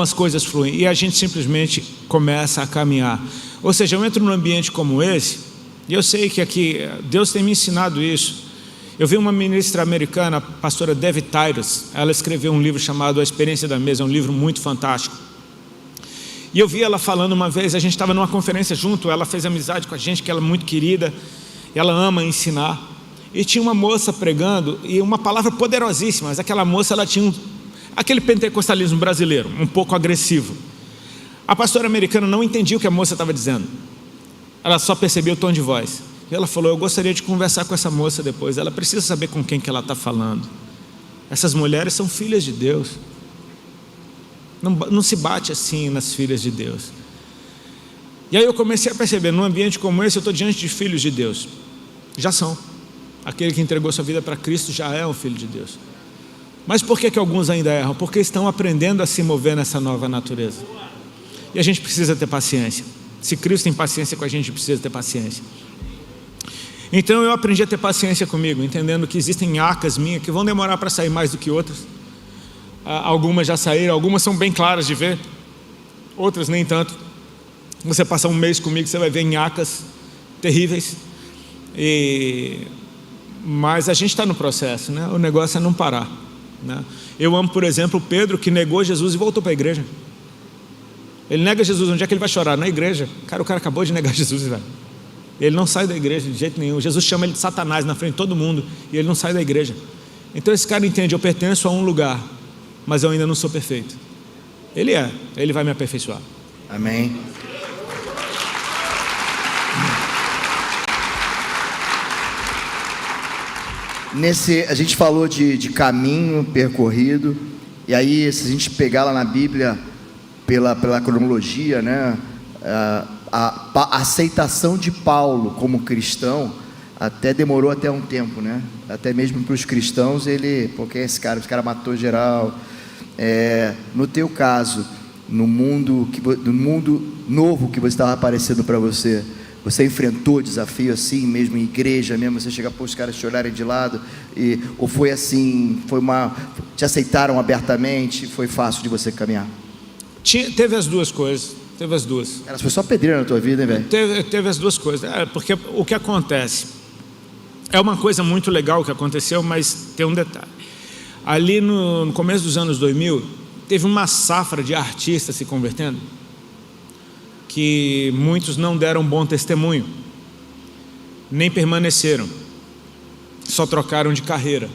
as coisas fluem. E a gente simplesmente começa a caminhar. Ou seja, eu entro num ambiente como esse, e eu sei que aqui Deus tem me ensinado isso. Eu vi uma ministra americana, a pastora Devi Tyrus, ela escreveu um livro chamado A Experiência da Mesa, um livro muito fantástico. E eu vi ela falando uma vez, a gente estava numa conferência junto, ela fez amizade com a gente, que ela é muito querida, ela ama ensinar. E tinha uma moça pregando, e uma palavra poderosíssima, mas aquela moça, ela tinha aquele pentecostalismo brasileiro, um pouco agressivo. A pastora americana não entendia o que a moça estava dizendo, ela só percebia o tom de voz. E ela falou: eu gostaria de conversar com essa moça depois, ela precisa saber com quem que ela está falando. Essas mulheres são filhas de Deus. Não se bate assim nas filhas de Deus. E aí eu comecei a perceber, num ambiente como esse, eu estou diante de filhos de Deus. Já são. Aquele que entregou sua vida para Cristo já é um filho de Deus. Mas por que alguns ainda erram? Porque estão aprendendo a se mover nessa nova natureza. E a gente precisa ter paciência. Se Cristo tem paciência com a gente, precisa ter paciência. Então eu aprendi a ter paciência comigo, entendendo que existem arcas minhas que vão demorar para sair mais do que outras. Algumas já saíram, algumas são bem claras de ver, outras nem tanto. Você passar um mês comigo, você vai ver nhacas terríveis. Mas a gente está no processo, né? O negócio é não parar, né? Eu amo, por exemplo, o Pedro, que negou Jesus e voltou para a igreja. Ele nega Jesus, onde é que ele vai chorar? Na igreja. Cara, o cara acabou de negar Jesus, velho. Ele não sai da igreja de jeito nenhum. Jesus chama ele de Satanás na frente de todo mundo, e ele não sai da igreja. Então esse cara entende: eu pertenço a um lugar, mas eu ainda não sou perfeito. Ele vai me aperfeiçoar. Amém. A gente falou de caminho percorrido, e aí, se a gente pegar lá na Bíblia, pela cronologia, né, a aceitação de Paulo como cristão até demorou até um tempo, né? Até mesmo para os cristãos, porque esse cara matou geral. No teu caso, no mundo novo que você estava aparecendo para você, você enfrentou desafio assim mesmo em igreja mesmo? Você chega para os caras te olharem de lado, ou foi assim, te aceitaram abertamente, foi fácil de você caminhar? Teve as duas coisas. Teve as duas. Cara, foi só pedreira na tua vida, hein, velho? Teve as duas coisas. Porque o que acontece é uma coisa muito legal que aconteceu, mas tem um detalhe. Ali no começo dos anos 2000, teve uma safra de artistas se convertendo, que muitos não deram bom testemunho, nem permaneceram, só trocaram de carreira.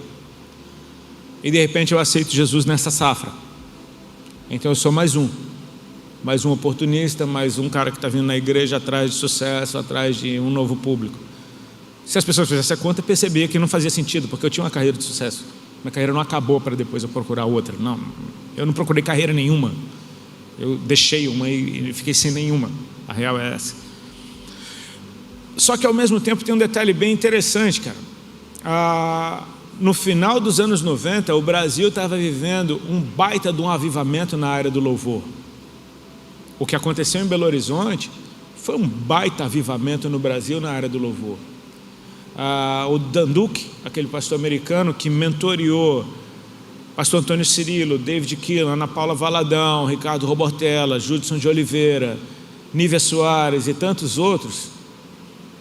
E de repente eu aceito Jesus nessa safra. Então eu sou mais um oportunista, mais um cara que está vindo na igreja atrás de sucesso, atrás de um novo público. Se as pessoas fizessem a conta, eu percebia que não fazia sentido, porque eu tinha uma carreira de sucesso. Minha carreira não acabou para depois eu procurar outra. Não, eu não procurei carreira nenhuma. Eu deixei uma e fiquei sem nenhuma. A real é essa. Só que ao mesmo tempo tem um detalhe bem interessante, cara. No final dos anos 90, o Brasil estava vivendo um baita de um avivamento na área do louvor. O que aconteceu em Belo Horizonte foi um baita avivamento no Brasil na área do louvor. O Danduque, aquele pastor americano que mentoreou pastor Antônio Cirilo, David Keelan, Ana Paula Valadão, Ricardo Robortella, Judson de Oliveira, Nívia Soares e tantos outros.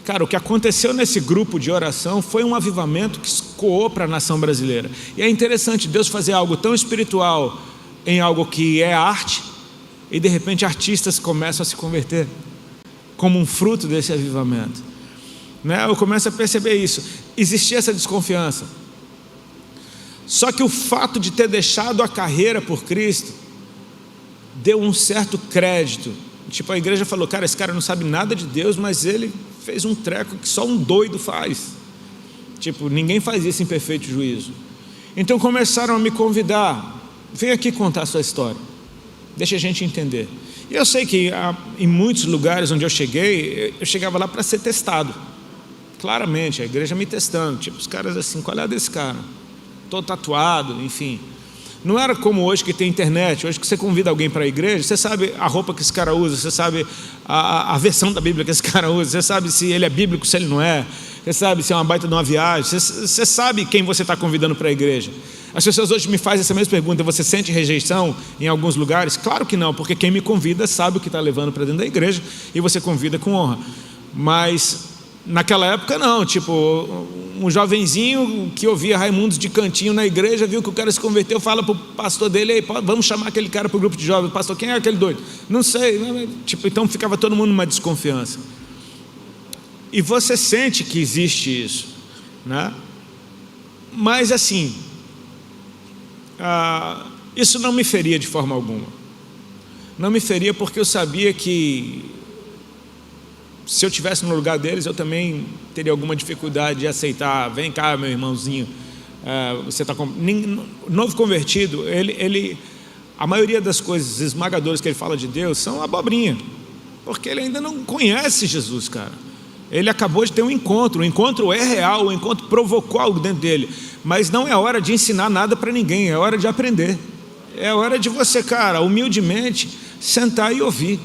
Cara, o que aconteceu nesse grupo de oração foi um avivamento que escoou para a nação brasileira. E é interessante Deus fazer algo tão espiritual em algo que é arte, e de repente artistas começam a se converter como um fruto desse avivamento, né? Eu começo a perceber isso. Existia essa desconfiança. Só que o fato de ter deixado a carreira por Cristo deu um certo crédito. Tipo, a igreja falou, cara, esse cara não sabe nada de Deus, mas ele fez um treco que só um doido faz. Tipo, ninguém faz isso em perfeito juízo. Então começaram a me convidar, vem aqui contar a sua história, deixa a gente entender. E eu sei que em muitos lugares onde eu chegava lá para ser testado. Claramente, a igreja me testando, tipo, os caras assim, qual é a desse cara? Todo tatuado, enfim. Não era como hoje que tem internet. Hoje que você convida alguém para a igreja, você sabe a roupa que esse cara usa, você sabe a versão da Bíblia que esse cara usa, você sabe se ele é bíblico, se ele não é, você sabe se é uma baita de uma viagem, você sabe quem você está convidando para a igreja. As pessoas hoje me fazem essa mesma pergunta: você sente rejeição em alguns lugares? Claro que não, porque quem me convida sabe o que está levando para dentro da igreja e você convida com honra. Mas naquela época não, tipo, um jovenzinho que ouvia Raimundos de cantinho na igreja, viu que o cara se converteu, fala pro pastor dele, ei, vamos chamar aquele cara pro grupo de jovens. Pastor, quem é aquele doido? Não sei, tipo, então ficava todo mundo numa desconfiança. E você sente que existe isso, né? Mas assim, isso não me feria de forma alguma. Não me feria porque eu sabia que se eu estivesse no lugar deles, eu também teria alguma dificuldade de aceitar. Vem cá, meu irmãozinho, você está novo convertido. A maioria das coisas esmagadoras que ele fala de Deus são abobrinha, porque ele ainda não conhece Jesus, cara. Ele acabou de ter um encontro. O encontro é real, o encontro provocou algo dentro dele, mas não é hora de ensinar nada para ninguém, é hora de aprender. É hora de você, cara, humildemente sentar e ouvir.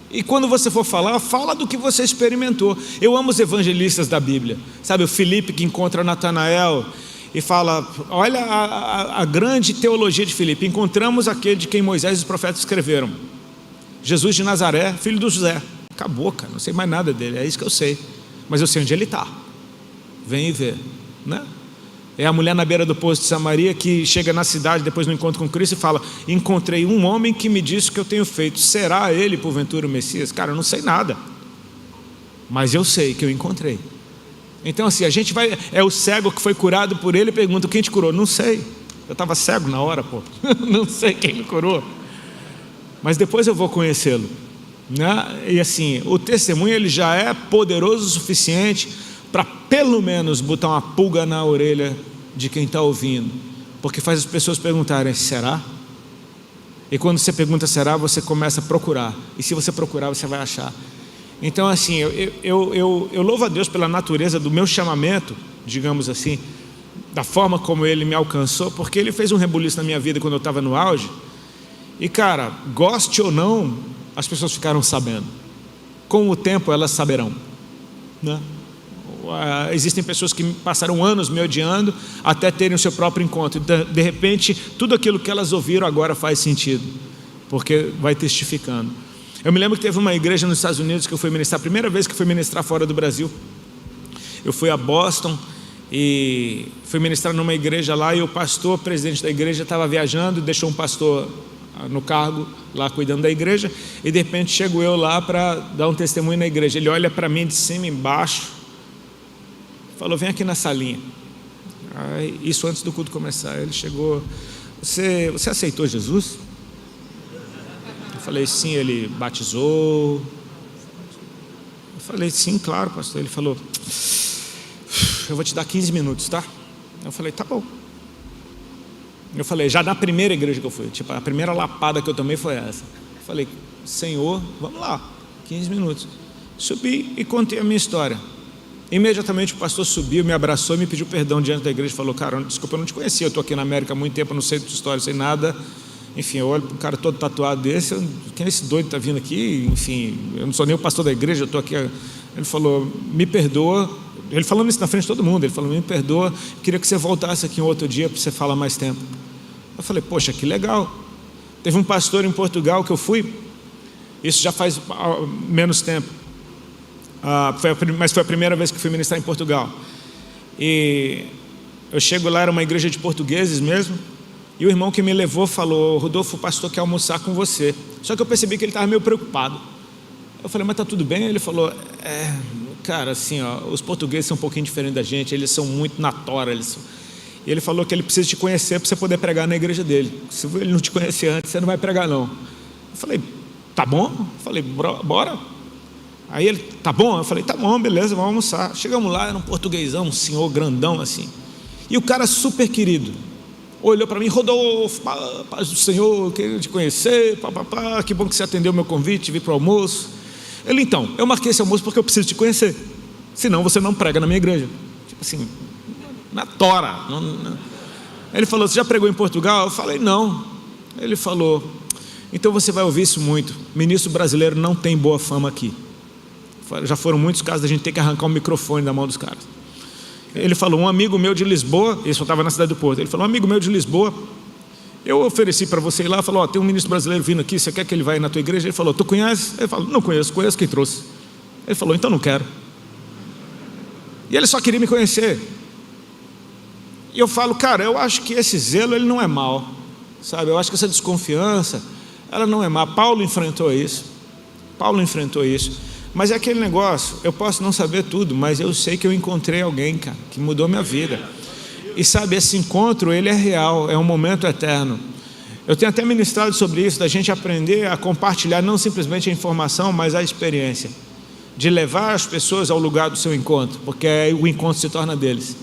E quando você for falar, fala do que você experimentou. Eu amo os evangelistas da Bíblia. Sabe, o Filipe que encontra Natanael e fala, olha a grande teologia de Filipe. Encontramos aquele de quem Moisés e os profetas escreveram. Jesus de Nazaré, filho do José. Acabou, cara, não sei mais nada dele, é isso que eu sei. Mas eu sei onde ele está. Vem e vê, né? É a mulher na beira do poço de Samaria que chega na cidade depois do encontro com Cristo e fala, encontrei um homem que me disse o que eu tenho feito. Será ele porventura o Messias? Cara, eu não sei nada, mas eu sei que eu encontrei. Então assim, a gente vai, é o cego que foi curado por ele, pergunta, quem te curou? Não sei, eu estava cego na hora, pô. Não sei quem me curou, mas depois eu vou conhecê-lo, né? E assim, o testemunho ele já é poderoso o suficiente para pelo menos botar uma pulga na orelha de quem está ouvindo, porque faz as pessoas perguntarem, será? E quando você pergunta será, você começa a procurar, e se você procurar, você vai achar. Então assim, eu louvo a Deus pela natureza do meu chamamento, digamos assim, da forma como Ele me alcançou, porque Ele fez um rebuliço na minha vida quando eu estava no auge, e cara, goste ou não, as pessoas ficaram sabendo. Com o tempo elas saberão, né? Existem pessoas que passaram anos me odiando até terem o seu próprio encontro. De repente, tudo aquilo que elas ouviram agora faz sentido, porque vai testificando. Eu me lembro que teve uma igreja nos Estados Unidos que eu fui ministrar, a primeira vez que fui ministrar fora do Brasil. Eu fui a Boston e fui ministrar numa igreja lá, e o pastor, presidente da igreja, estava viajando e deixou um pastor no cargo lá cuidando da igreja, e de repente chego eu lá para dar um testemunho na igreja. Ele olha para mim de cima embaixo, falou: vem aqui na salinha. Aí, isso antes do culto começar. Ele chegou: você aceitou Jesus? Eu falei: sim. Ele batizou? Eu falei: sim, claro, pastor. Ele falou: eu vou te dar 15 minutos, tá? Eu falei: tá bom. Eu falei, já na primeira igreja que eu fui, tipo, a primeira lapada que eu tomei foi essa. Eu falei: Senhor, vamos lá, 15 minutos. Subi e contei a minha história. Imediatamente o pastor subiu, me abraçou e me pediu perdão diante da igreja. Falou: cara, desculpa, eu não te conhecia, eu estou aqui na América há muito tempo, eu não sei de tua história, sei nada. Enfim, eu olho para um cara todo tatuado desse, quem é esse doido que está vindo aqui? Enfim, eu não sou nem o pastor da igreja, eu estou aqui. Ele falou: me perdoa. Ele falando isso na frente de todo mundo. Ele falou: me perdoa, queria que você voltasse aqui um outro dia para você falar mais tempo. Eu falei: poxa, que legal. Teve um pastor em Portugal que eu fui, isso já faz menos tempo, mas foi a primeira vez que fui ministrar em Portugal. E eu chego lá, era uma igreja de portugueses mesmo, e o irmão que me levou falou: Rodolfo, o pastor quer almoçar com você. Só que eu percebi que ele estava meio preocupado. Eu falei: mas está tudo bem? Ele falou: cara, assim, os portugueses são um pouquinho diferentes da gente, eles são muito na tora, E ele falou que ele precisa te conhecer para você poder pregar na igreja dele. Se ele não te conhecer antes, você não vai pregar não. Eu falei: tá bom? Eu falei: bora. Aí ele: tá bom? Eu falei: tá bom, beleza, vamos almoçar. Chegamos lá, era um portuguesão, um senhor grandão assim. E o cara super querido olhou para mim: Rodolfo, paz do Senhor, queria te conhecer, que bom que você atendeu o meu convite, vir para o almoço. Ele: então, eu marquei esse almoço porque eu preciso te conhecer, senão você não prega na minha igreja. Tipo assim, na tora. Ele falou: você já pregou em Portugal? Eu falei: não. Ele falou: então você vai ouvir isso muito, ministro brasileiro não tem boa fama aqui. Já foram muitos casos da gente ter que arrancar o microfone da mão dos caras. Ele falou: um amigo meu de Lisboa, isso eu estava na cidade do Porto, ele falou: um amigo meu de Lisboa, eu ofereci para você ir lá, falou: tem um ministro brasileiro vindo aqui, você quer que ele vá na tua igreja? Ele falou: tu conhece? Ele falou: não conheço quem trouxe. Ele falou: então não quero. E ele só queria me conhecer. E eu falo: cara, eu acho que esse zelo, ele não é mal, sabe? Eu acho que essa desconfiança, ela não é má. Paulo enfrentou isso, mas é aquele negócio, eu posso não saber tudo, mas eu sei que eu encontrei alguém, cara, que mudou minha vida. E sabe, esse encontro, ele é real, é um momento eterno. Eu tenho até ministrado sobre isso, da gente aprender a compartilhar não simplesmente a informação, mas a experiência, de levar as pessoas ao lugar do seu encontro, porque o encontro se torna deles.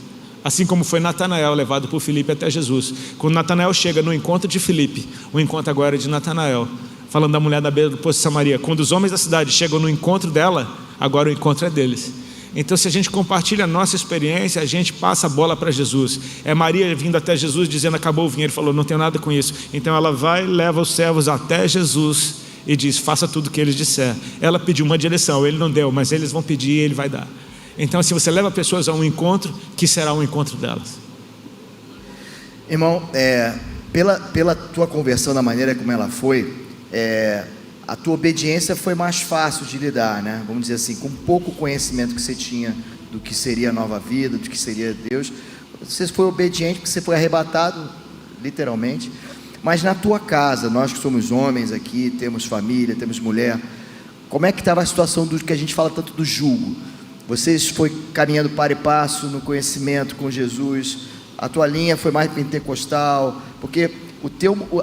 Assim como foi Natanael levado por Filipe até Jesus. Quando Natanael chega no encontro de Filipe, o encontro agora é de Natanael, falando da mulher da beira do poço de Samaria. Quando os homens da cidade chegam no encontro dela, agora o encontro é deles. Então, se a gente compartilha a nossa experiência, a gente passa a bola para Jesus. É Maria vindo até Jesus dizendo: acabou o vinho. Ele falou: não tenho nada com isso. Então ela vai, leva os servos até Jesus e diz: faça tudo o que eles disser. Ela pediu uma direção, ele não deu, mas eles vão pedir e ele vai dar. Então, assim, você leva pessoas a um encontro que será um encontro delas. Irmão, pela tua conversão, da maneira como ela foi, a tua obediência foi mais fácil de lidar, né? Vamos dizer assim, com pouco conhecimento que você tinha do que seria a nova vida, do que seria Deus, você foi obediente porque você foi arrebatado, literalmente. Mas na tua casa, nós que somos homens aqui, temos família, temos mulher, como é que estava a situação do que a gente fala tanto do jugo? Vocês foi caminhando para e passo no conhecimento com Jesus, a tua linha foi mais pentecostal, porque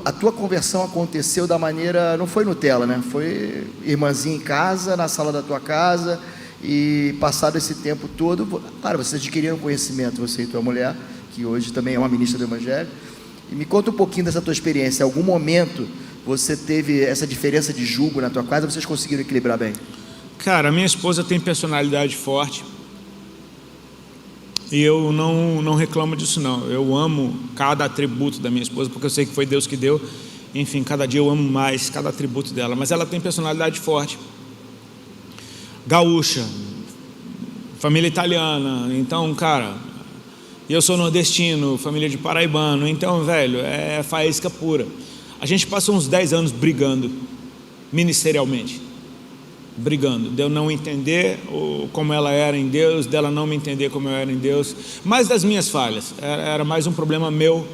a tua conversão aconteceu da maneira, não foi Nutella, né? Foi irmãzinha em casa, na sala da tua casa, e passado esse tempo todo, claro, vocês adquiriram conhecimento, você e tua mulher, que hoje também é uma ministra do Evangelho. E me conta um pouquinho dessa tua experiência. Em algum momento você teve essa diferença de jugo na tua casa, vocês conseguiram equilibrar bem? Cara, minha esposa tem personalidade forte e eu não reclamo disso não. Eu amo cada atributo da minha esposa, porque eu sei que foi Deus que deu. Enfim, cada dia eu amo mais cada atributo dela. Mas ela tem personalidade forte, gaúcha, família italiana. Então, cara, eu sou nordestino, família de paraibano. Então, velho, é faísca pura. A gente passou uns 10 anos brigando ministerialmente. brigando, de eu não entender como ela era em Deus, dela não me entender como eu era em Deus, mais das minhas falhas, era mais um problema meu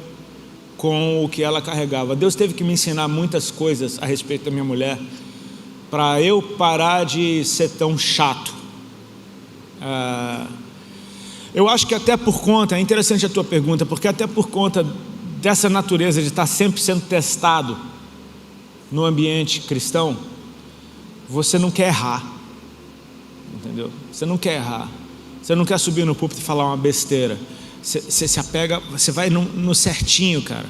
com o que ela carregava. Deus teve que me ensinar muitas coisas a respeito da minha mulher, para eu parar de ser tão chato. Eu acho que até por conta, é interessante a tua pergunta, porque até por conta dessa natureza de estar sempre sendo testado no ambiente cristão, você não quer errar, entendeu? Você não quer errar, você não quer subir no púlpito e falar uma besteira, você se apega, você vai no certinho, cara.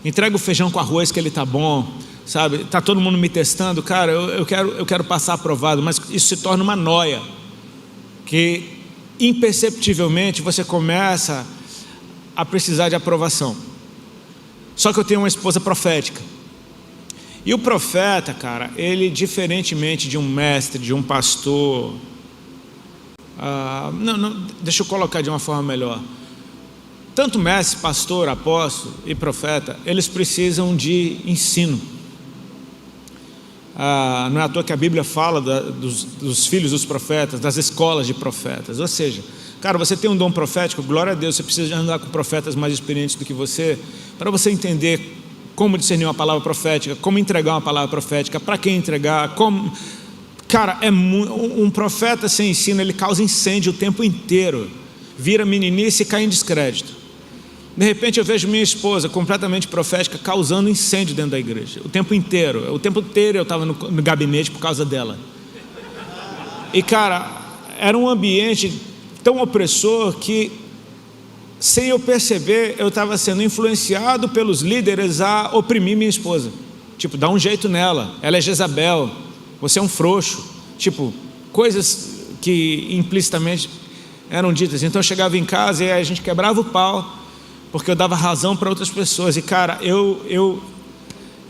Entrega o feijão com arroz que ele tá bom, sabe? Tá todo mundo me testando, cara, eu quero passar aprovado, mas isso se torna uma noia, que imperceptivelmente você começa a precisar de aprovação. Só que eu tenho uma esposa profética, e o profeta, cara, ele, diferentemente de um mestre, de um pastor, deixa eu colocar de uma forma melhor, tanto mestre, pastor, apóstolo e profeta, eles precisam de ensino. Não é à toa que a Bíblia fala dos filhos dos profetas, das escolas de profetas. Ou seja, cara, você tem um dom profético, glória a Deus, você precisa de andar com profetas mais experientes do que você, para você entender como discernir uma palavra profética, como entregar uma palavra profética, para quem entregar, como... Cara, um profeta sem ensino, ele causa incêndio o tempo inteiro, vira meninice e cai em descrédito. De repente eu vejo minha esposa completamente profética causando incêndio dentro da igreja, o tempo inteiro eu estava no gabinete por causa dela. E cara, era um ambiente tão opressor que, sem eu perceber, eu estava sendo influenciado pelos líderes a oprimir minha esposa. Tipo, dá um jeito nela, ela é Jezabel, você é um frouxo. Tipo, coisas que implicitamente eram ditas. Então eu chegava em casa e a gente quebrava o pau, porque eu dava razão para outras pessoas. E cara, eu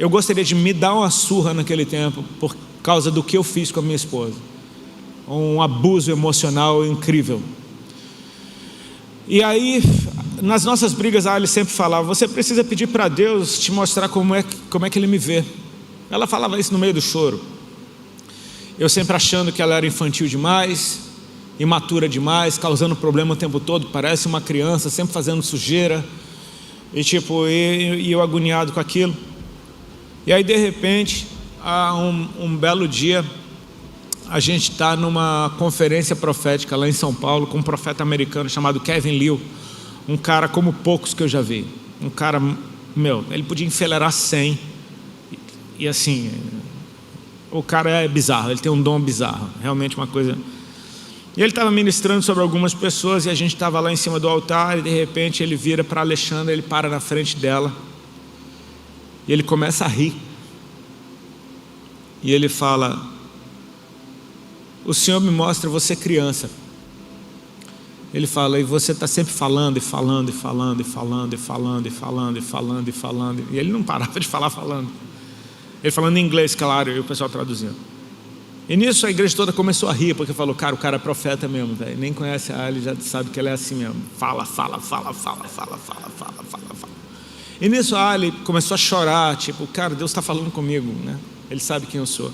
gostaria de me dar uma surra naquele tempo, por causa do que eu fiz com a minha esposa. Um abuso emocional incrível. E aí, nas nossas brigas, a Ali sempre falava: você precisa pedir para Deus te mostrar como é que Ele me vê. Ela falava isso no meio do choro. Eu sempre achando que ela era infantil demais, imatura demais, causando problema o tempo todo, parece uma criança, sempre fazendo sujeira, e tipo, e eu agoniado com aquilo. E aí de repente, um belo dia, a gente está numa conferência profética lá em São Paulo, com um profeta americano chamado Kevin Liu, um cara como poucos que eu já vi, um cara, ele podia enfileirar 100, e assim, o cara é bizarro, ele tem um dom bizarro, realmente uma coisa. E ele estava ministrando sobre algumas pessoas, e a gente estava lá em cima do altar, e de repente ele vira para a Alexandra, ele para na frente dela, e ele começa a rir, e ele fala: o Senhor me mostra você criança. Ele fala: e você está sempre falando, e falando, e falando, e falando, e falando, e falando, e falando, e falando, e ele não parava de falar falando. Ele falando em inglês, claro, e o pessoal traduzindo. E nisso a igreja toda começou a rir, porque falou: cara, o cara é profeta mesmo, velho. Nem conhece a Ali, já sabe que ela é assim mesmo. Fala, fala, fala, fala, fala, fala, fala, fala, fala. E nisso a Ali começou a chorar, tipo, cara, Deus está falando comigo, né? Ele sabe quem eu sou.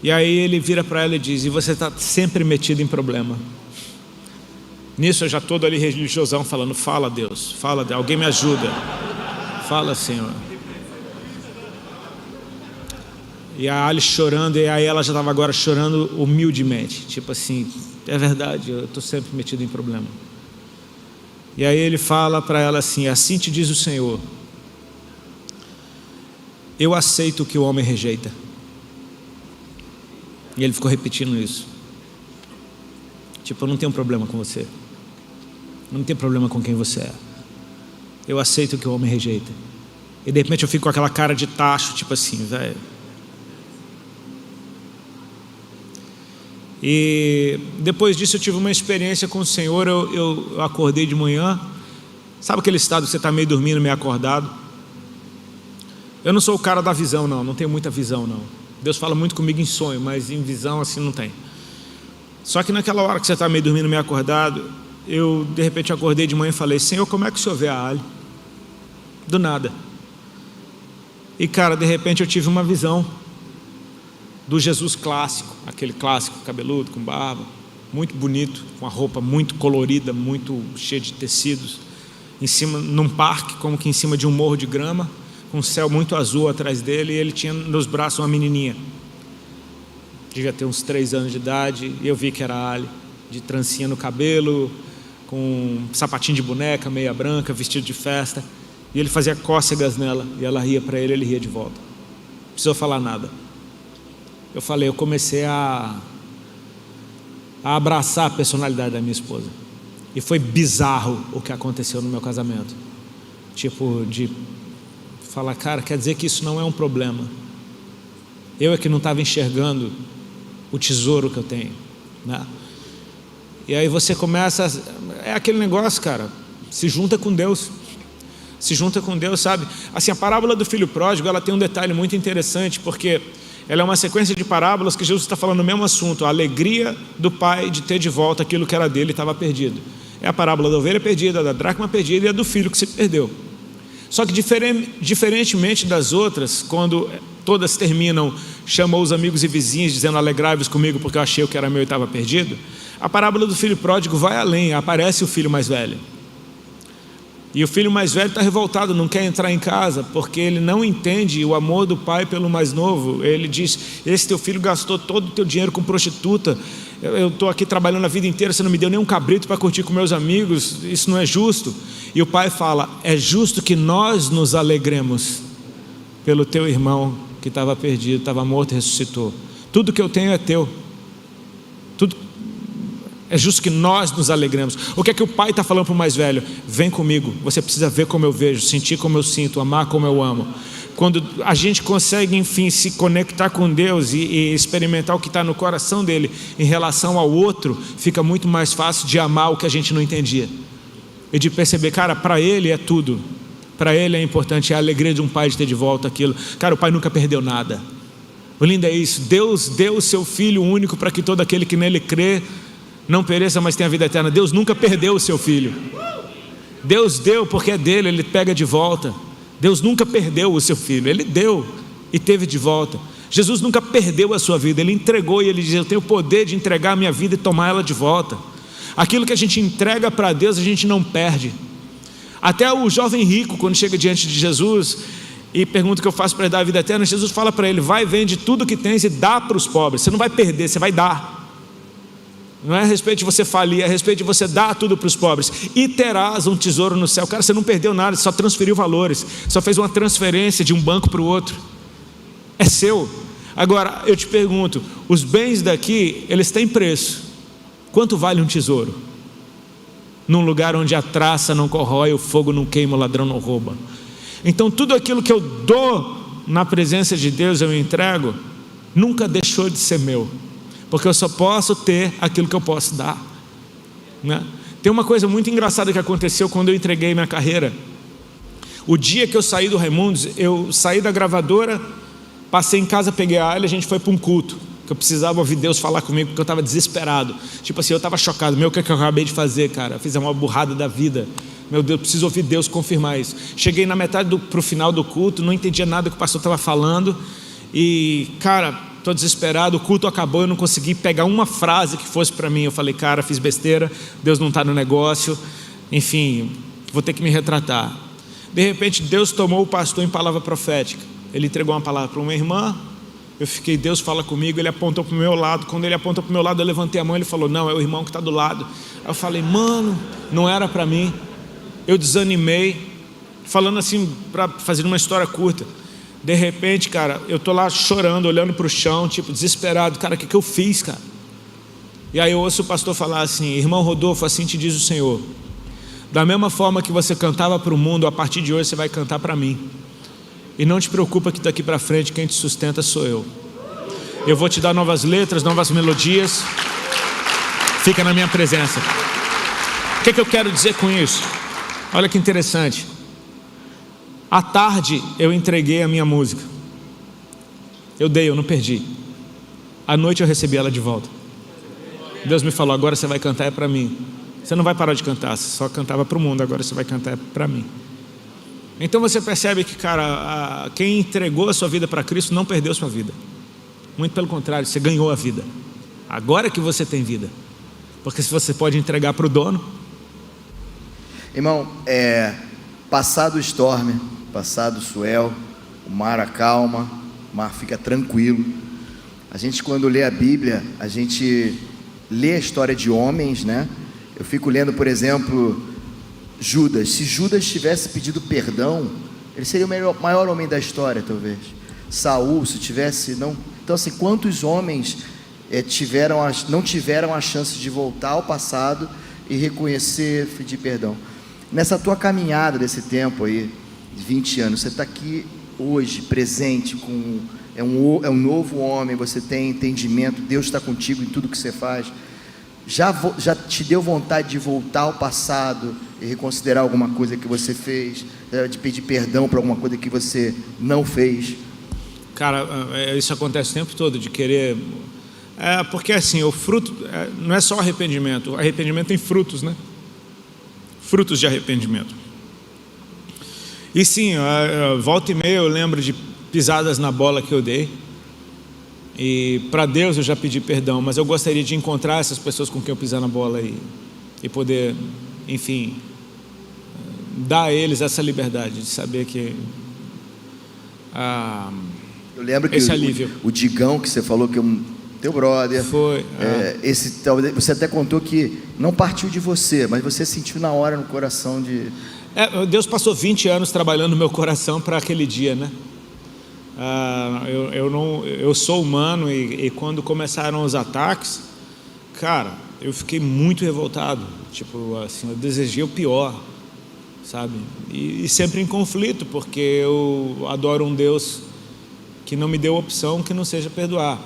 E aí ele vira para ela e diz: e você está sempre metido em problema. Nisso eu já todo ali religiosão falando: fala Deus, alguém me ajuda. Fala, Senhor. E a Ali chorando, e aí ela já estava agora chorando humildemente, tipo assim: é verdade, eu estou sempre metido em problema. E aí ele fala para ela assim: assim te diz o Senhor, eu aceito o que o homem rejeita. E ele ficou repetindo isso, tipo: eu não tenho problema com você, eu não tenho problema com quem você é, eu aceito o que o homem rejeita. E de repente eu fico com aquela cara de tacho, tipo assim, velho. E depois disso eu tive uma experiência com o Senhor. Eu acordei de manhã, sabe aquele estado que você está meio dormindo, meio acordado? Eu não sou o cara da visão, não tenho muita visão, não. Deus fala muito comigo em sonho, mas em visão assim não tem. Só que naquela hora que você está meio dormindo, meio acordado, eu de repente acordei de manhã e falei: Senhor, como é que o Senhor vê a Ali? Do nada. E cara, de repente eu tive uma visão. do Jesus clássico, aquele clássico cabeludo, com barba, muito bonito, com a roupa muito colorida, muito cheia de tecidos, em cima, num parque, como que em cima de um morro de grama, com um céu muito azul atrás dele, e ele tinha nos braços uma menininha, devia ter uns 3 anos de idade, e eu vi que era Ali, de trancinha no cabelo, com um sapatinho de boneca, meia branca, vestido de festa, e ele fazia cócegas nela, e ela ria para ele, ele ria de volta, não precisou falar nada. Eu comecei a abraçar a personalidade da minha esposa, e foi bizarro o que aconteceu no meu casamento, tipo, de falar, cara, quer dizer que isso não é um problema, eu é que não estava enxergando o tesouro que eu tenho, né? E aí você começa, é aquele negócio, cara, se junta com Deus, sabe? Assim, a parábola do filho pródigo, ela tem um detalhe muito interessante, porque ela é uma sequência de parábolas que Jesus está falando o mesmo assunto, a alegria do pai de ter de volta aquilo que era dele e estava perdido. É a parábola da ovelha perdida, da dracma perdida e a do filho que se perdeu. Só que diferentemente das outras, quando todas terminam, chamou os amigos e vizinhos dizendo, alegrai-vos comigo porque eu achei o que era meu e estava perdido, a parábola do filho pródigo vai além, aparece o filho mais velho. E o filho mais velho está revoltado, não quer entrar em casa, porque ele não entende o amor do pai pelo mais novo. Ele diz, esse teu filho gastou todo o teu dinheiro com prostituta, eu estou aqui trabalhando a vida inteira, você não me deu nem um cabrito para curtir com meus amigos, isso não é justo. E o pai fala, é justo que nós nos alegremos pelo teu irmão que estava perdido, estava morto e ressuscitou. Tudo que eu tenho é teu, é justo que nós nos alegremos. O que é que o pai está falando para o mais velho? Vem comigo, você precisa ver como eu vejo, sentir como eu sinto, amar como eu amo. Quando a gente consegue, enfim, se conectar com Deus e experimentar o que está no coração dele em relação ao outro, fica muito mais fácil de amar o que a gente não entendia e de perceber, cara, para ele é tudo, para ele é importante, é a alegria de um pai de ter de volta aquilo. Cara, o pai nunca perdeu nada. O lindo é isso, Deus deu o seu filho único para que todo aquele que nele crê não pereça, mas tenha vida eterna. Deus nunca perdeu o seu filho. Deus deu porque é dele, ele pega de volta. Deus nunca perdeu o seu filho, ele deu e teve de volta. Jesus nunca perdeu a sua vida, ele entregou e ele diz, eu tenho o poder de entregar a minha vida e tomar ela de volta. Aquilo que a gente entrega para Deus, a gente não perde. Até o jovem rico, quando chega diante de Jesus e pergunta o que eu faço para dar a vida eterna, Jesus fala para ele, vai, vende tudo que tens e dá para os pobres. Você não vai perder, você vai dar. Não é a respeito de você falir, é a respeito de você dar tudo para os pobres. E terás um tesouro no céu. Cara, você não perdeu nada, você só transferiu valores, só fez uma transferência de um banco para o outro. É seu. Agora, eu te pergunto, os bens daqui, eles têm preço. Quanto vale um tesouro? Num lugar onde a traça não corrói, o fogo não queima, o ladrão não rouba. Então tudo aquilo que eu dou na presença de Deus, eu entrego, nunca deixou de ser meu. Porque eu só posso ter aquilo que eu posso dar, né? Tem uma coisa muito engraçada que aconteceu quando eu entreguei minha carreira. O dia que eu saí do Raimundos, eu saí da gravadora, passei em casa, peguei a Ali, a gente foi para um culto, que eu precisava ouvir Deus falar comigo, porque eu estava desesperado. Tipo assim, eu estava chocado, o que é que eu acabei de fazer, cara? Eu fiz uma burrada da vida, meu Deus, preciso ouvir Deus confirmar isso. Cheguei na metade para o final do culto, não entendia nada que o pastor estava falando, e cara, estou desesperado, o culto acabou, eu não consegui pegar uma frase que fosse para mim. Eu falei, cara, fiz besteira, Deus não está no negócio, enfim, vou ter que me retratar. De repente Deus tomou o pastor em palavra profética, ele entregou uma palavra para uma irmã, eu fiquei, Deus fala comigo, ele apontou para o meu lado, quando ele apontou para o meu lado eu levantei a mão, ele falou, não, é o irmão que está do lado. Aí eu falei, mano, não era para mim. Eu desanimei, falando assim, para fazer uma história curta. De repente, cara, eu tô lá chorando, olhando para o chão, tipo, desesperado. Cara, o que eu fiz, cara? E aí eu ouço o pastor falar assim, irmão Rodolfo, assim te diz o Senhor, da mesma forma que você cantava para o mundo, a partir de hoje você vai cantar para mim. E não te preocupa que daqui para frente quem te sustenta sou eu. Eu vou te dar novas letras, novas melodias. Fica na minha presença. O que eu quero dizer com isso? Olha que interessante. À tarde eu entreguei a minha música, eu dei, eu não perdi. À noite eu recebi ela de volta. Deus me falou, agora você vai cantar é para mim. Você não vai parar de cantar, você só cantava para o mundo, agora você vai cantar é para mim. Então você percebe que, cara, quem entregou a sua vida para Cristo não perdeu a sua vida. Muito pelo contrário, você ganhou a vida. Agora que você tem vida. Porque se você pode entregar para o dono. Irmão, passado o storm, passado o swell, o mar acalma, o mar fica tranquilo. A gente, quando lê a Bíblia, a gente lê a história de homens, né? Eu fico lendo, por exemplo, Judas. Se Judas tivesse pedido perdão, ele seria o maior homem da história, talvez. Saul, se tivesse, não. Então, assim, quantos homens não tiveram a chance de voltar ao passado e reconhecer, pedir perdão? Nessa tua caminhada desse tempo aí, de 20 anos, você está aqui hoje, presente, é um novo homem, você tem entendimento, Deus está contigo em tudo que você faz. Já te deu vontade de voltar ao passado e reconsiderar alguma coisa que você fez, de pedir perdão por alguma coisa que você não fez? Cara, isso acontece o tempo todo, de querer... porque assim, o fruto não é só arrependimento. Arrependimento tem frutos, né? Frutos de arrependimento. E sim, volta e meia eu lembro de pisadas na bola que eu dei. E para Deus eu já pedi perdão, mas eu gostaria de encontrar essas pessoas com quem eu pisar na bola e poder, enfim, dar a eles essa liberdade de saber que eu lembro que esse alívio. O Digão, que você falou que é teu brother, foi. Você até contou que não partiu de você, mas você sentiu na hora, no coração de... Deus passou 20 anos trabalhando no meu coração para aquele dia, né? Eu sou humano e quando começaram os ataques, cara, eu fiquei muito revoltado. Tipo assim, eu desejei o pior, sabe? E sempre em conflito, porque eu adoro um Deus que não me deu opção que não seja perdoar.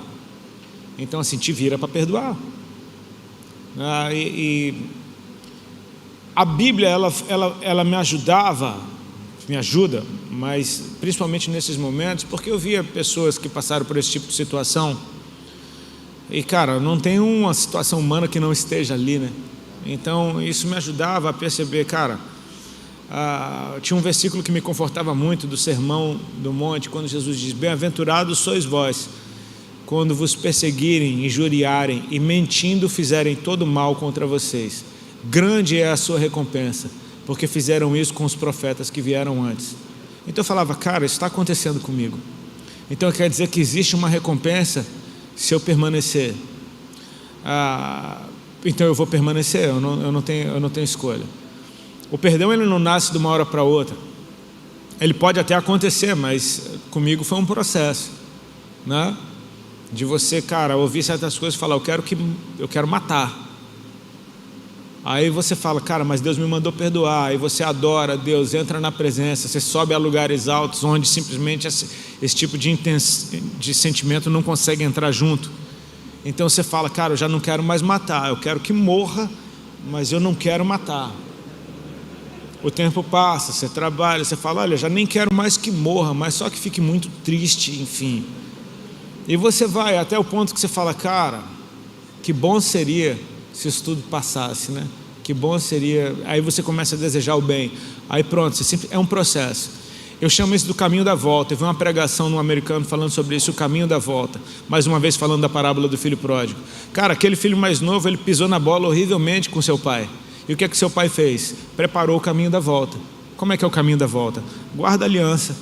Então assim, te vira para perdoar. A Bíblia ela me ajuda, mas principalmente nesses momentos, porque eu via pessoas que passaram por esse tipo de situação e, cara, não tem uma situação humana que não esteja ali, né? Então isso me ajudava a perceber, cara. Tinha um versículo que me confortava muito do Sermão do Monte, quando Jesus diz: bem-aventurados sois vós, quando vos perseguirem, injuriarem e mentindo fizerem todo mal contra vocês. Grande é a sua recompensa, porque fizeram isso com os profetas que vieram antes. Então eu falava, cara, isso está acontecendo comigo. Então quer dizer que existe uma recompensa se eu permanecer. Então eu vou permanecer, eu não tenho escolha. O perdão ele não nasce de uma hora para outra. Ele pode até acontecer, mas comigo foi um processo, né? De você, cara, ouvir certas coisas e falar, eu quero matar. Aí você fala, cara, mas Deus me mandou perdoar. Aí você adora Deus, entra na presença, você sobe a lugares altos onde simplesmente esse tipo de sentimento não consegue entrar junto. Então você fala, cara, eu já não quero mais matar, eu quero que morra, mas eu não quero matar. O tempo passa, você trabalha, você fala, olha, já nem quero mais que morra, mas só que fique muito triste, enfim. E você vai até o ponto que você fala, cara, que bom seria se isso tudo passasse, né? Que bom seria. Aí você começa a desejar o bem. Aí pronto, é um processo. Eu chamo isso do caminho da volta. Eu vi uma pregação no americano falando sobre isso, o caminho da volta. Mais uma vez falando da parábola do filho pródigo. Cara, aquele filho mais novo, ele pisou na bola horrivelmente com seu pai. E o que é que seu pai fez? Preparou o caminho da volta. Como é que é o caminho da volta? Guarda a aliança,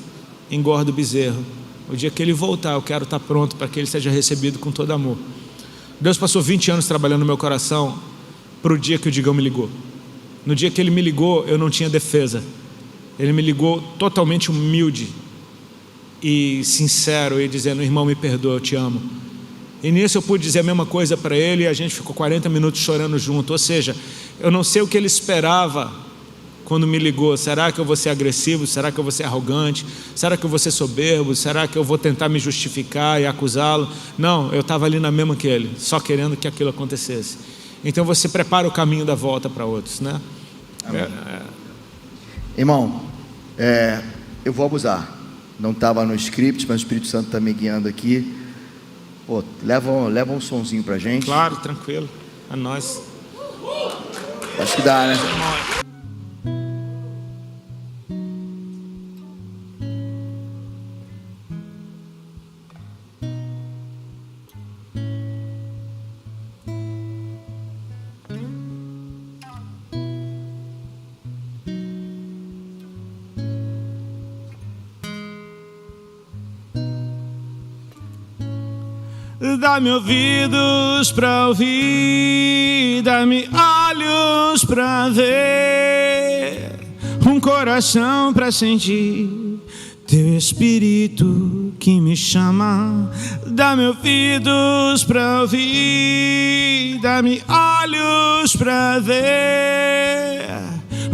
engorda o bezerro. O dia que ele voltar, eu quero estar pronto para que ele seja recebido com todo amor. Deus passou 20 anos trabalhando no meu coração para o dia que o Digão me ligou. No dia que ele me ligou, eu não tinha defesa. Ele me ligou totalmente humilde e sincero, e dizendo, irmão, me perdoa, eu te amo. E nisso eu pude dizer a mesma coisa para ele, e a gente ficou 40 minutos chorando junto. Ou seja, eu não sei o que ele esperava quando me ligou. Será que eu vou ser agressivo? Será que eu vou ser arrogante? Será que eu vou ser soberbo? Será que eu vou tentar me justificar e acusá-lo? Não, eu estava ali na mesma que ele, só querendo que aquilo acontecesse. Então você prepara o caminho da volta para outros, né? Irmão, eu vou abusar. Não estava no script, mas o Espírito Santo está me guiando aqui. Pô, leva um sonzinho pra gente. Claro, tranquilo. É nóis. Acho que dá, né? Dá-me ouvidos pra ouvir, dá-me olhos pra ver, um coração pra sentir teu Espírito que me chama. Dá-me ouvidos pra ouvir, dá-me olhos pra ver,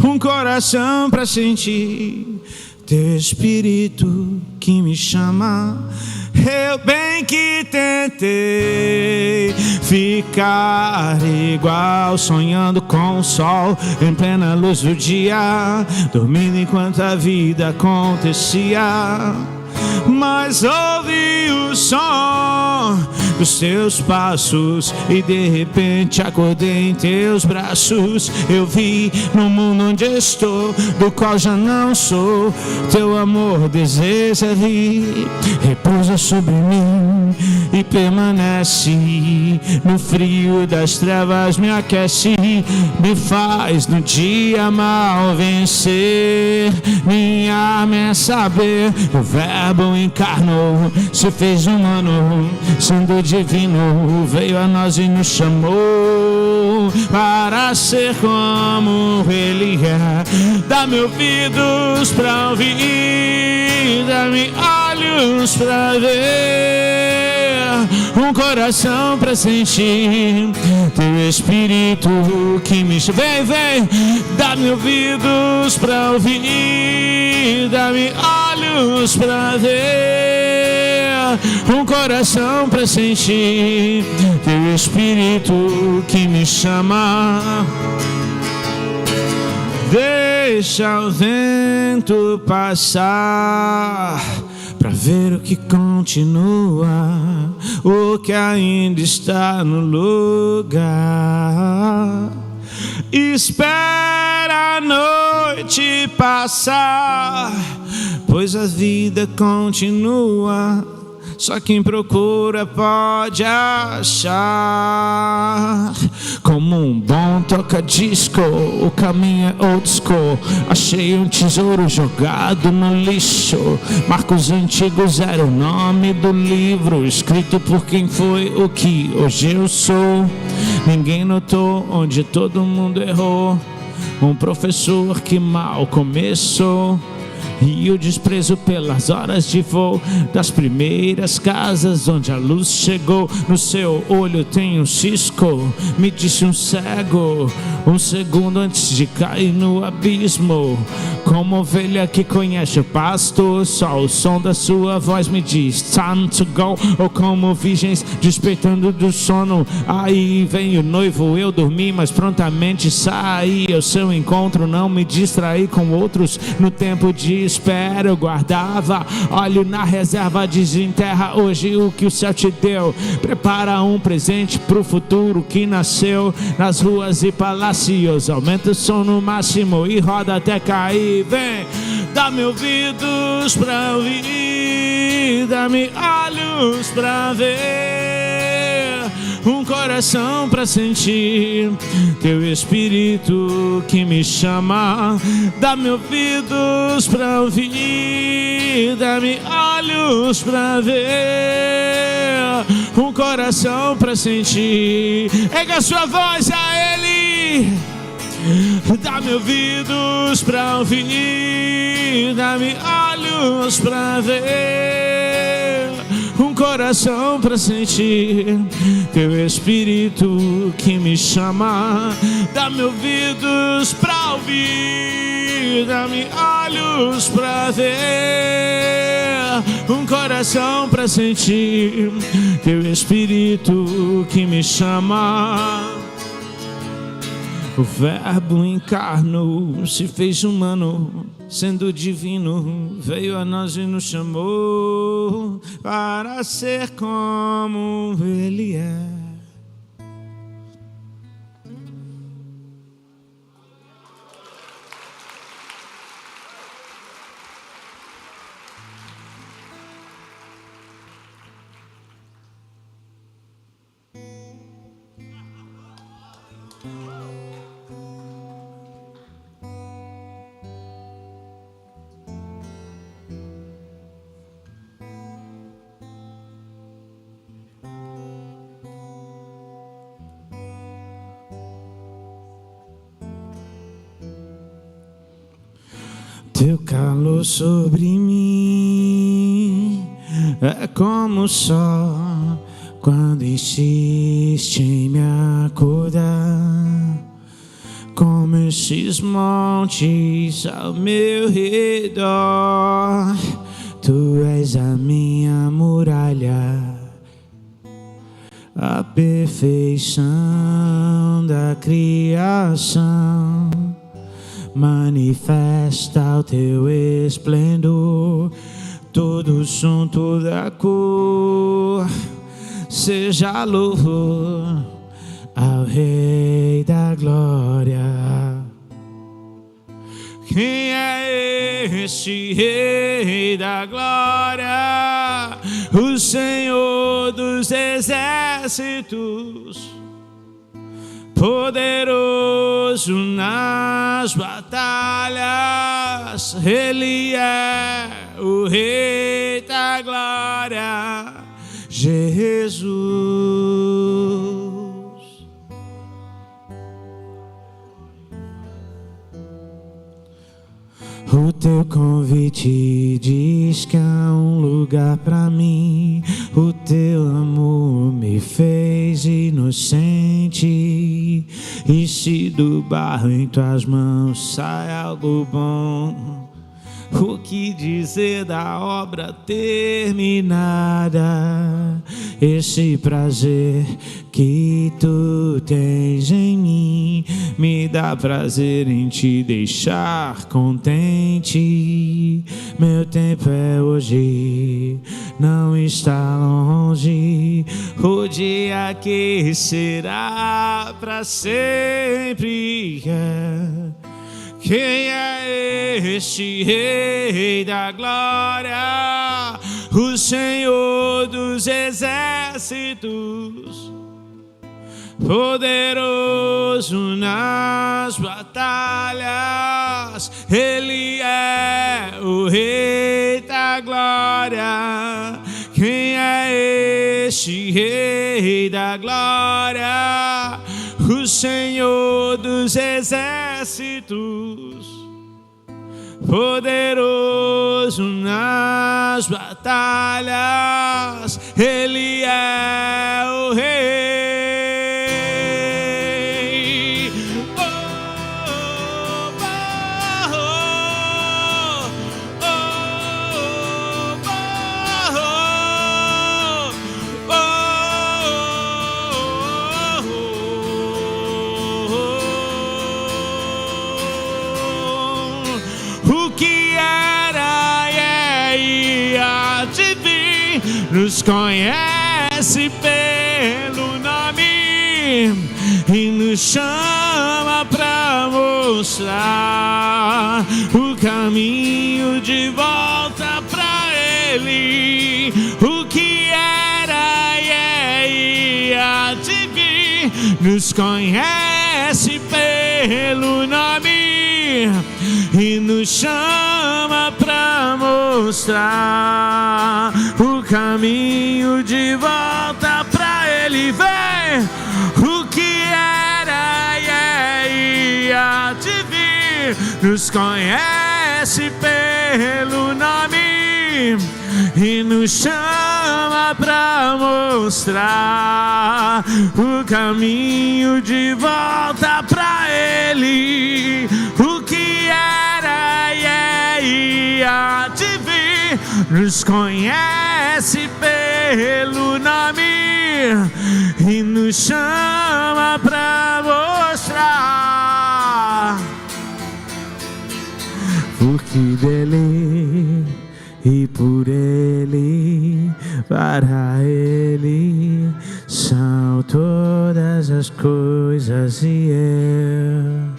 um coração pra sentir teu Espírito que me chama. Eu bem que tentei ficar igual, sonhando com o sol em plena luz do dia, dormindo enquanto a vida acontecia. Mas ouvi o som dos teus passos e de repente acordei em teus braços. Eu vi no mundo onde estou, do qual já não sou, teu amor deseja vir, repousa sobre mim e permanece. No frio das trevas me aquece, me faz no dia mal vencer. Minha alma é saber, o Verbo encarnou, se fez humano, sendo divino, veio a nós e nos chamou para ser como Ele é. Dá-me ouvidos pra ouvir, dá-me olhos pra ver, um coração pra sentir teu Espírito que me chama. Vem, vem, dá-me ouvidos pra ouvir, dá-me olhos pra ver, um coração pra sentir teu Espírito que me chama. Deixa o vento passar pra ver o que continua, o que ainda está no lugar. Espera a noite passar, pois a vida continua. Só quem procura pode achar. Como um bom toca-disco, o caminho é old school. Achei um tesouro jogado no lixo. Marcos antigos era o nome do livro, escrito por quem foi o que hoje eu sou. Ninguém notou onde todo mundo errou. Um professor que mal começou, e o desprezo pelas horas de voo das primeiras casas onde a luz chegou. No seu olho tem um cisco, me disse um cego, um segundo antes de cair no abismo. Como ovelha que conhece o pasto, só o som da sua voz me diz time to go. Ou como virgens despertando do sono, aí vem o noivo, eu dormi mas prontamente saí ao seu encontro. Não me distraí com outros no tempo de espera, eu guardava óleo na reserva. Desenterra hoje o que o céu te deu, prepara um presente pro futuro que nasceu nas ruas e palácios. Aumenta o som no máximo e roda até cair. Vem, dá-me ouvidos pra ouvir, dá-me olhos pra ver, um coração pra sentir teu Espírito que me chama. Dá-me ouvidos pra ouvir, dá-me olhos pra ver, um coração pra sentir. Erga sua voz a Ele. Dá-me ouvidos pra ouvir, dá-me olhos pra ver, um coração pra sentir teu Espírito que me chama. Dá-me ouvidos pra ouvir, dá-me olhos pra ver, um coração pra sentir teu Espírito que me chama. O Verbo encarnou, se fez humano, sendo divino, veio a nós e nos chamou para ser como Ele é. Teu calor sobre mim é como o sol quando insiste em me acordar, como esses montes ao meu redor. Tu és a minha muralha, a perfeição da criação. Manifesta o teu esplendor, todo som, toda cor. Seja louvor ao Rei da Glória. Quem é este Rei da Glória? O Senhor dos exércitos, poderoso nas batalhas. Ele é o Rei da Glória, Jesus. O teu convite diz que há um lugar pra mim. O teu amor me fez inocente. E se do barro em tuas mãos sai algo bom, o que dizer da obra terminada? Esse prazer que tu tens em mim me dá prazer em te deixar contente. Meu tempo é hoje, não está longe. O dia que será pra sempre. Quem é este Rei da Glória? O Senhor dos exércitos, poderoso nas batalhas. Ele é o Rei da Glória. Quem é este Rei da Glória? O Senhor dos exércitos, poderoso nas batalhas. Ele é o Rei. Nos conhece pelo nome e nos chama pra mostrar o caminho de volta pra Ele. O que era e é e há de vir, nos conhece pelo nome e nos chama pra mostrar o caminho de volta pra Ele. Vem! O que era e é e há de vir, nos conhece pelo nome e nos chama pra mostrar o caminho de volta pra Ele. O que era e é e há de vir, nos conhece pelo nome e nos chama pra mostrar. Porque dele e por Ele, para Ele são todas as coisas, e eu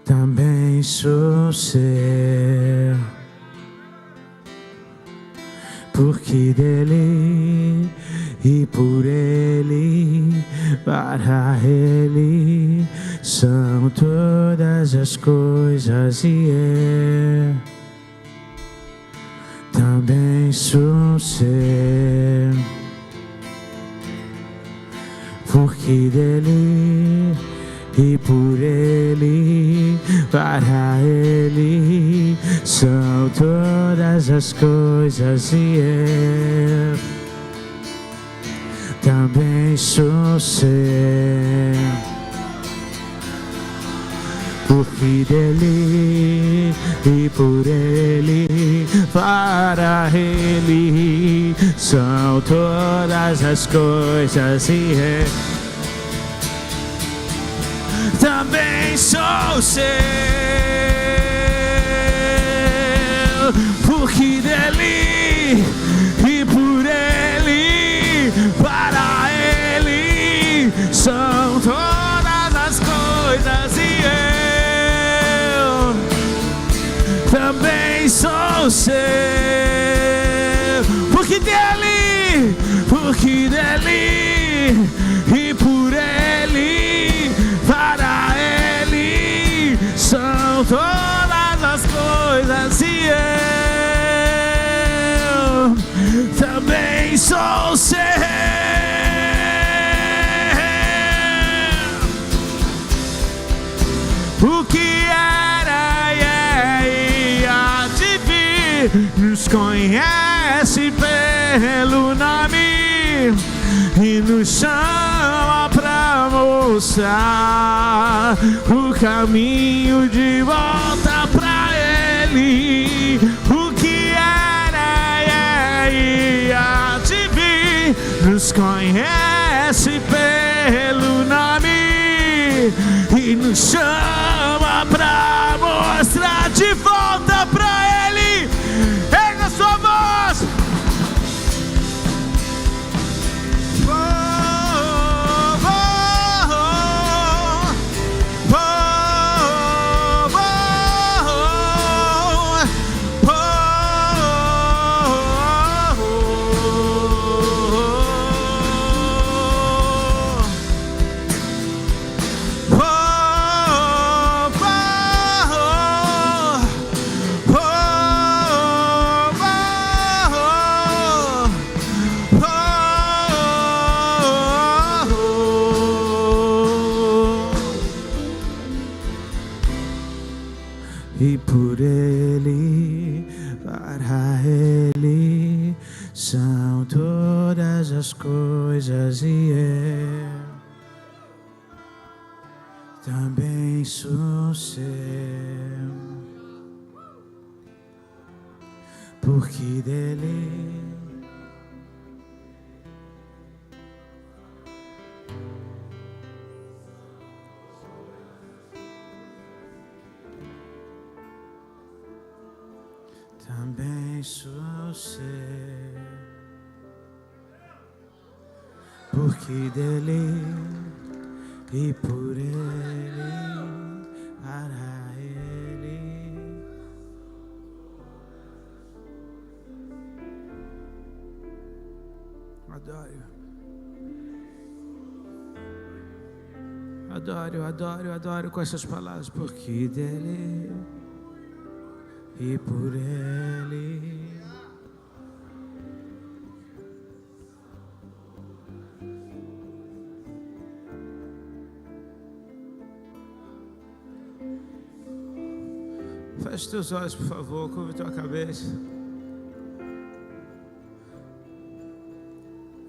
também sou seu. Porque dele e por Ele, para Ele são todas as coisas, e eu também sou seu. Porque dele e por Ele, para Ele são todas as coisas, e eu também sou seu. Porque dele e por Ele, para Ele são todas as coisas, e eu também sou seu. Porque dele e por Ele, para Ele são todas as coisas, e eu também sou seu. Porque dele e por Ele, para Ele são todas as coisas, e eu também sou seu. O que era e há de vir nos conhece pelo nome e nos chama pra mostrar o caminho de volta pra Ele. O que era e há de vir nos conhece pelo nome e nos chama pra mostrar de volta pra Ele. Erga sua voz. E por Ele, para Ele são todas as coisas, e eu também sou seu. Porque dele também sou seu. Porque dele e por Ele, para Ele adoro com essas palavras. Porque dele e por Ele feche teus olhos, por favor, curva tua cabeça.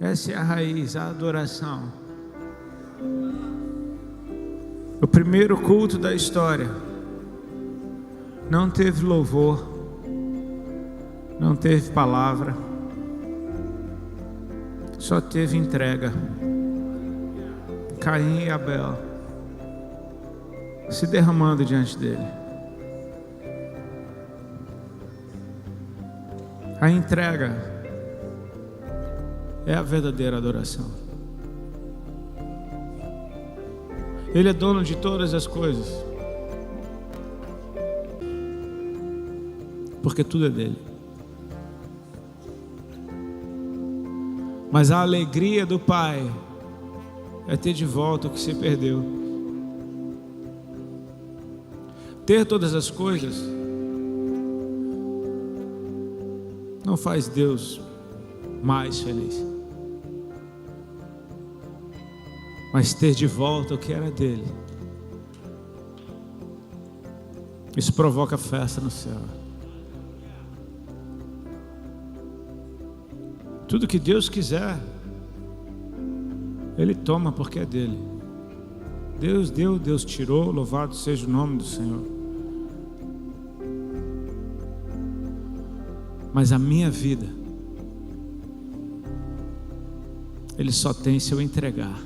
Essa é a raiz, a adoração. O primeiro culto da história não teve louvor, não teve palavra, só teve entrega. Caim e Abel se derramando diante dele. A entrega é a verdadeira adoração. Ele é dono de todas as coisas, porque tudo é dele. Mas a alegria do Pai é ter de volta o que se perdeu. Ter todas as coisas não faz Deus mais feliz, mas ter de volta o que era dele Isso provoca festa no céu. Tudo que Deus quiser, Ele toma porque é dele. Deus deu, Deus tirou, louvado seja o nome do Senhor. Mas a minha vida, Ele só tem se eu entregar.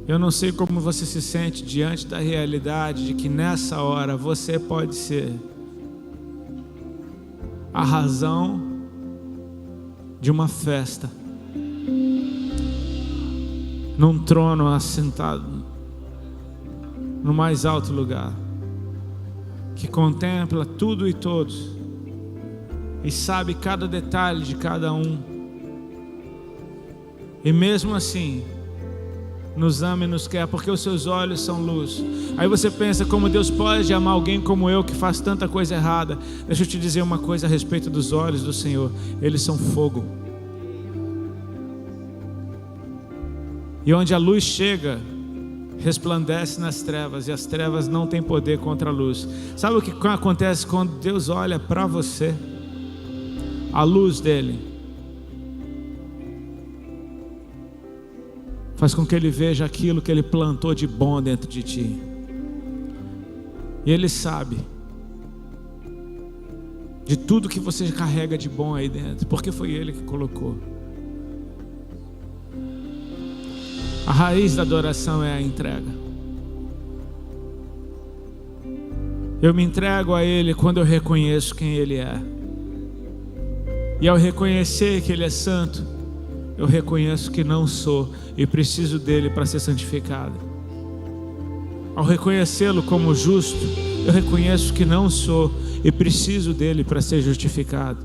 Eu não sei como você se sente diante da realidade de que nessa hora você pode ser a razão de uma festa, num trono assentado no mais alto lugar, que contempla tudo e todos e sabe cada detalhe de cada um, e mesmo assim nos ama e nos quer, porque os seus olhos são luz. Aí você pensa, como Deus pode amar alguém como eu, que faz tanta coisa errada? Deixa eu te dizer uma coisa a respeito dos olhos do Senhor: eles são fogo, e onde a luz chega, resplandece nas trevas, e as trevas não têm poder contra a luz. Sabe o que acontece quando Deus olha para você? A luz dele faz com que Ele veja aquilo que Ele plantou de bom dentro de ti. E Ele sabe de tudo que você carrega de bom aí dentro, porque foi Ele que colocou. A raiz da adoração é a entrega. Eu me entrego a Ele quando eu reconheço quem Ele é. E ao reconhecer que Ele é santo, eu reconheço que não sou e preciso dele para ser santificado. Ao reconhecê-lo como justo, eu reconheço que não sou e preciso dele para ser justificado.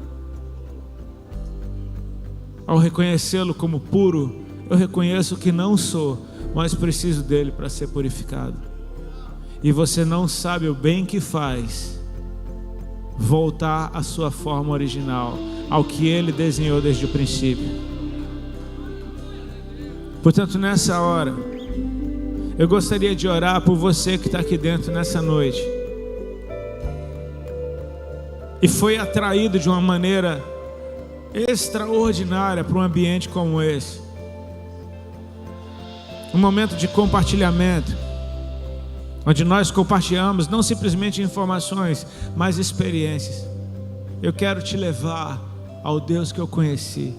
Ao reconhecê-lo como puro, eu reconheço que não sou, mas preciso dele para ser purificado. E você não sabe o bem que faz voltar à sua forma original, ao que Ele desenhou desde o princípio. Portanto, nessa hora, eu gostaria de orar por você que está aqui dentro nessa noite e foi atraído de uma maneira extraordinária para um ambiente como esse, um momento de compartilhamento, onde nós compartilhamos não simplesmente informações, mas experiências. Eu quero te levar ao Deus que eu conheci,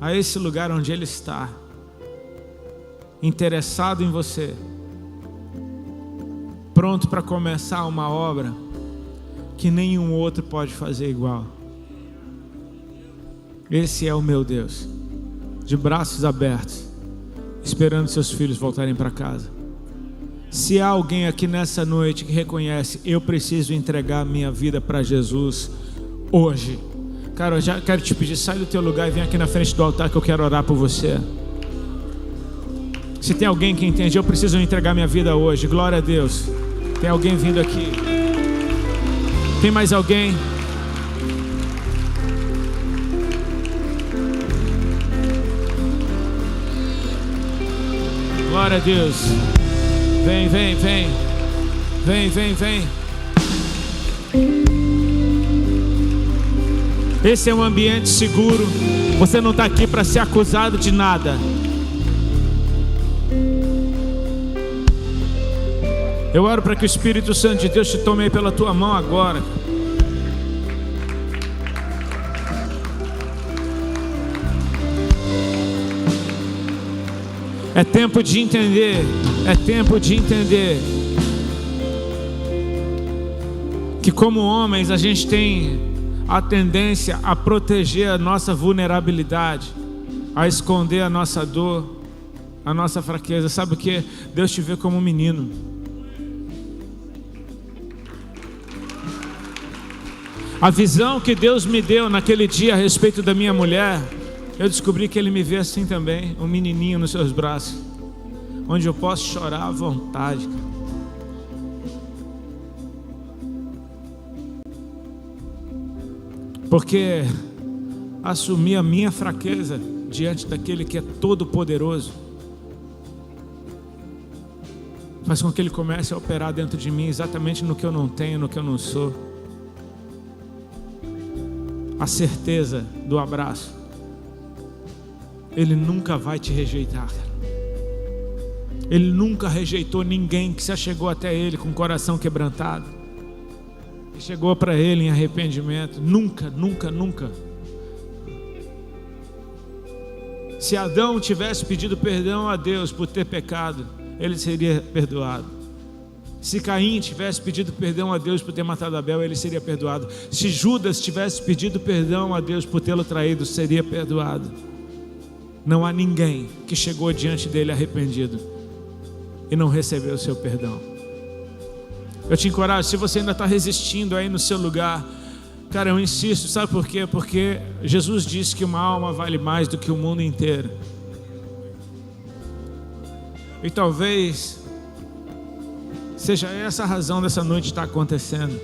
a esse lugar onde Ele está, interessado em você, pronto para começar uma obra que nenhum outro pode fazer igual. Esse é o meu Deus, de braços abertos, esperando seus filhos voltarem para casa. Se há alguém aqui nessa noite que reconhece, eu preciso entregar minha vida para Jesus hoje, cara, eu já quero te pedir, sai do teu lugar e vem aqui na frente do altar que eu quero orar por você. Se tem alguém que entende, eu preciso entregar minha vida hoje, glória a Deus. Tem alguém vindo aqui? Tem mais alguém? Glória a Deus. Vem, vem, vem. Vem, vem, vem. Esse é um ambiente seguro. Você não está aqui para ser acusado de nada. Eu oro para que o Espírito Santo de Deus te tome aí pela tua mão agora. É tempo de entender. É tempo de entender que como homens a gente tem a tendência a proteger a nossa vulnerabilidade, a esconder a nossa dor, a nossa fraqueza. Sabe o que? Deus te vê como um menino. A visão que Deus me deu naquele dia a respeito da minha mulher, eu descobri que Ele me vê assim também, um menininho nos seus braços, onde eu posso chorar à vontade. Porque assumir a minha fraqueza diante daquele que é todo poderoso Faz com que Ele comece a operar dentro de mim exatamente no que eu não tenho, no que eu não sou. A certeza do abraço. Ele nunca vai te rejeitar. Ele nunca rejeitou ninguém que se achegou até Ele com o coração quebrantado e chegou para Ele em arrependimento. Nunca, nunca, nunca. Se Adão tivesse pedido perdão a Deus por ter pecado, ele seria perdoado. Se Caim tivesse pedido perdão a Deus por ter matado Abel, ele seria perdoado. Se Judas tivesse pedido perdão a Deus por tê-lo traído, seria perdoado. Não há ninguém que chegou diante dele arrependido e não recebeu o seu perdão. Eu te encorajo, se você ainda está resistindo aí no seu lugar, cara, eu insisto, sabe por quê? Porque Jesus disse que uma alma vale mais do que o mundo inteiro. E talvez seja essa a razão dessa noite estar acontecendo.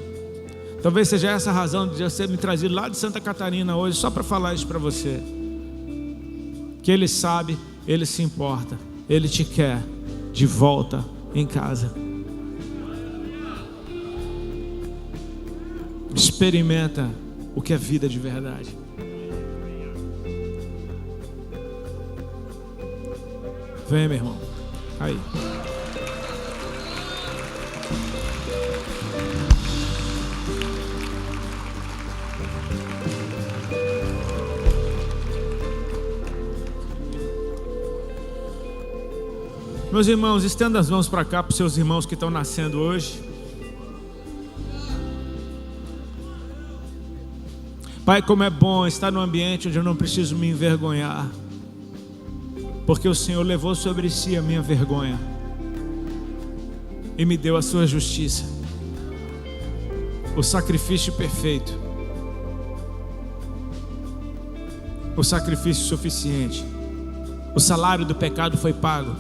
Talvez seja essa a razão de você me trazer lá de Santa Catarina hoje, só para falar isso para você. Que Ele sabe, Ele se importa, Ele te quer de volta em casa. Experimenta o que é vida de verdade. Vem, meu irmão. Aí. Meus irmãos, estenda as mãos para cá para os seus irmãos que estão nascendo hoje. Pai, como é bom estar num ambiente onde eu não preciso me envergonhar, porque o Senhor levou sobre si a minha vergonha e me deu a sua justiça, o sacrifício perfeito, o sacrifício suficiente. O salário do pecado foi pago,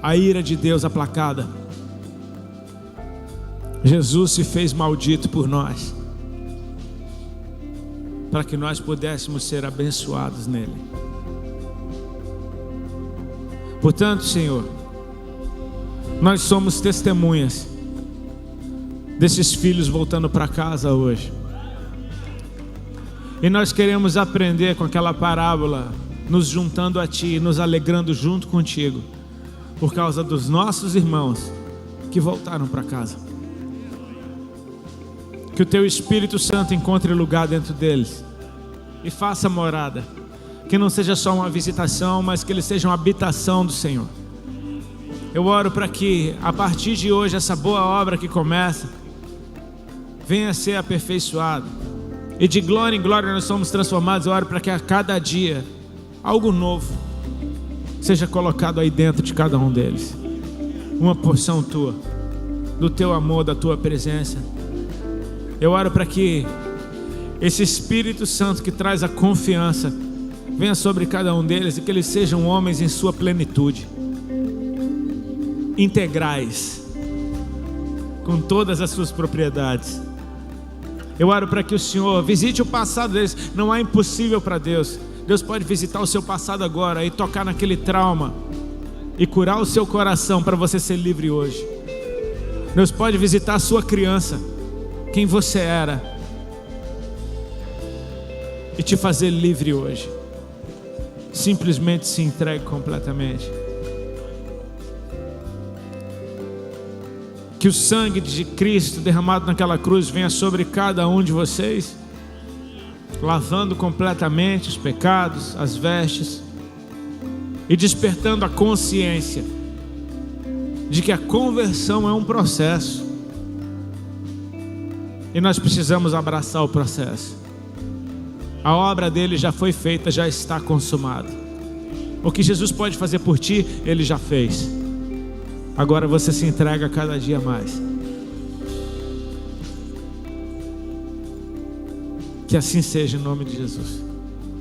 a ira de Deus aplacada. Jesus se fez maldito por nós, para que nós pudéssemos ser abençoados nele. Portanto, Senhor, nós somos testemunhas desses filhos voltando para casa hoje. E nós queremos aprender com aquela parábola, nos juntando a Ti e nos alegrando junto contigo, por causa dos nossos irmãos que voltaram para casa. Que o Teu Espírito Santo encontre lugar dentro deles e faça morada. Que não seja só uma visitação, mas que eles sejam habitação do Senhor. Eu oro para que a partir de hoje essa boa obra que começa venha a ser aperfeiçoada, e de glória em glória nós somos transformados. Eu oro para que a cada dia algo novo seja colocado aí dentro de cada um deles, uma porção Tua, do Teu amor, da Tua presença. Eu oro para que esse Espírito Santo que traz a confiança venha sobre cada um deles, e que eles sejam homens em sua plenitude, integrais, com todas as suas propriedades. Eu oro para que o Senhor visite o passado deles. Não há impossível para Deus. Deus pode visitar o seu passado agora e tocar naquele trauma e curar o seu coração para você ser livre hoje. Deus pode visitar a sua criança, quem você era, e te fazer livre hoje. Simplesmente se entregue completamente. Que o sangue de Cristo derramado naquela cruz venha sobre cada um de vocês, lavando completamente os pecados, as vestes, e despertando a consciência de que a conversão é um processo, e nós precisamos abraçar o processo. A obra dele já foi feita, já está consumada. O que Jesus pode fazer por ti, ele já fez. Agora você se entrega cada dia mais. Que assim seja, em nome de Jesus.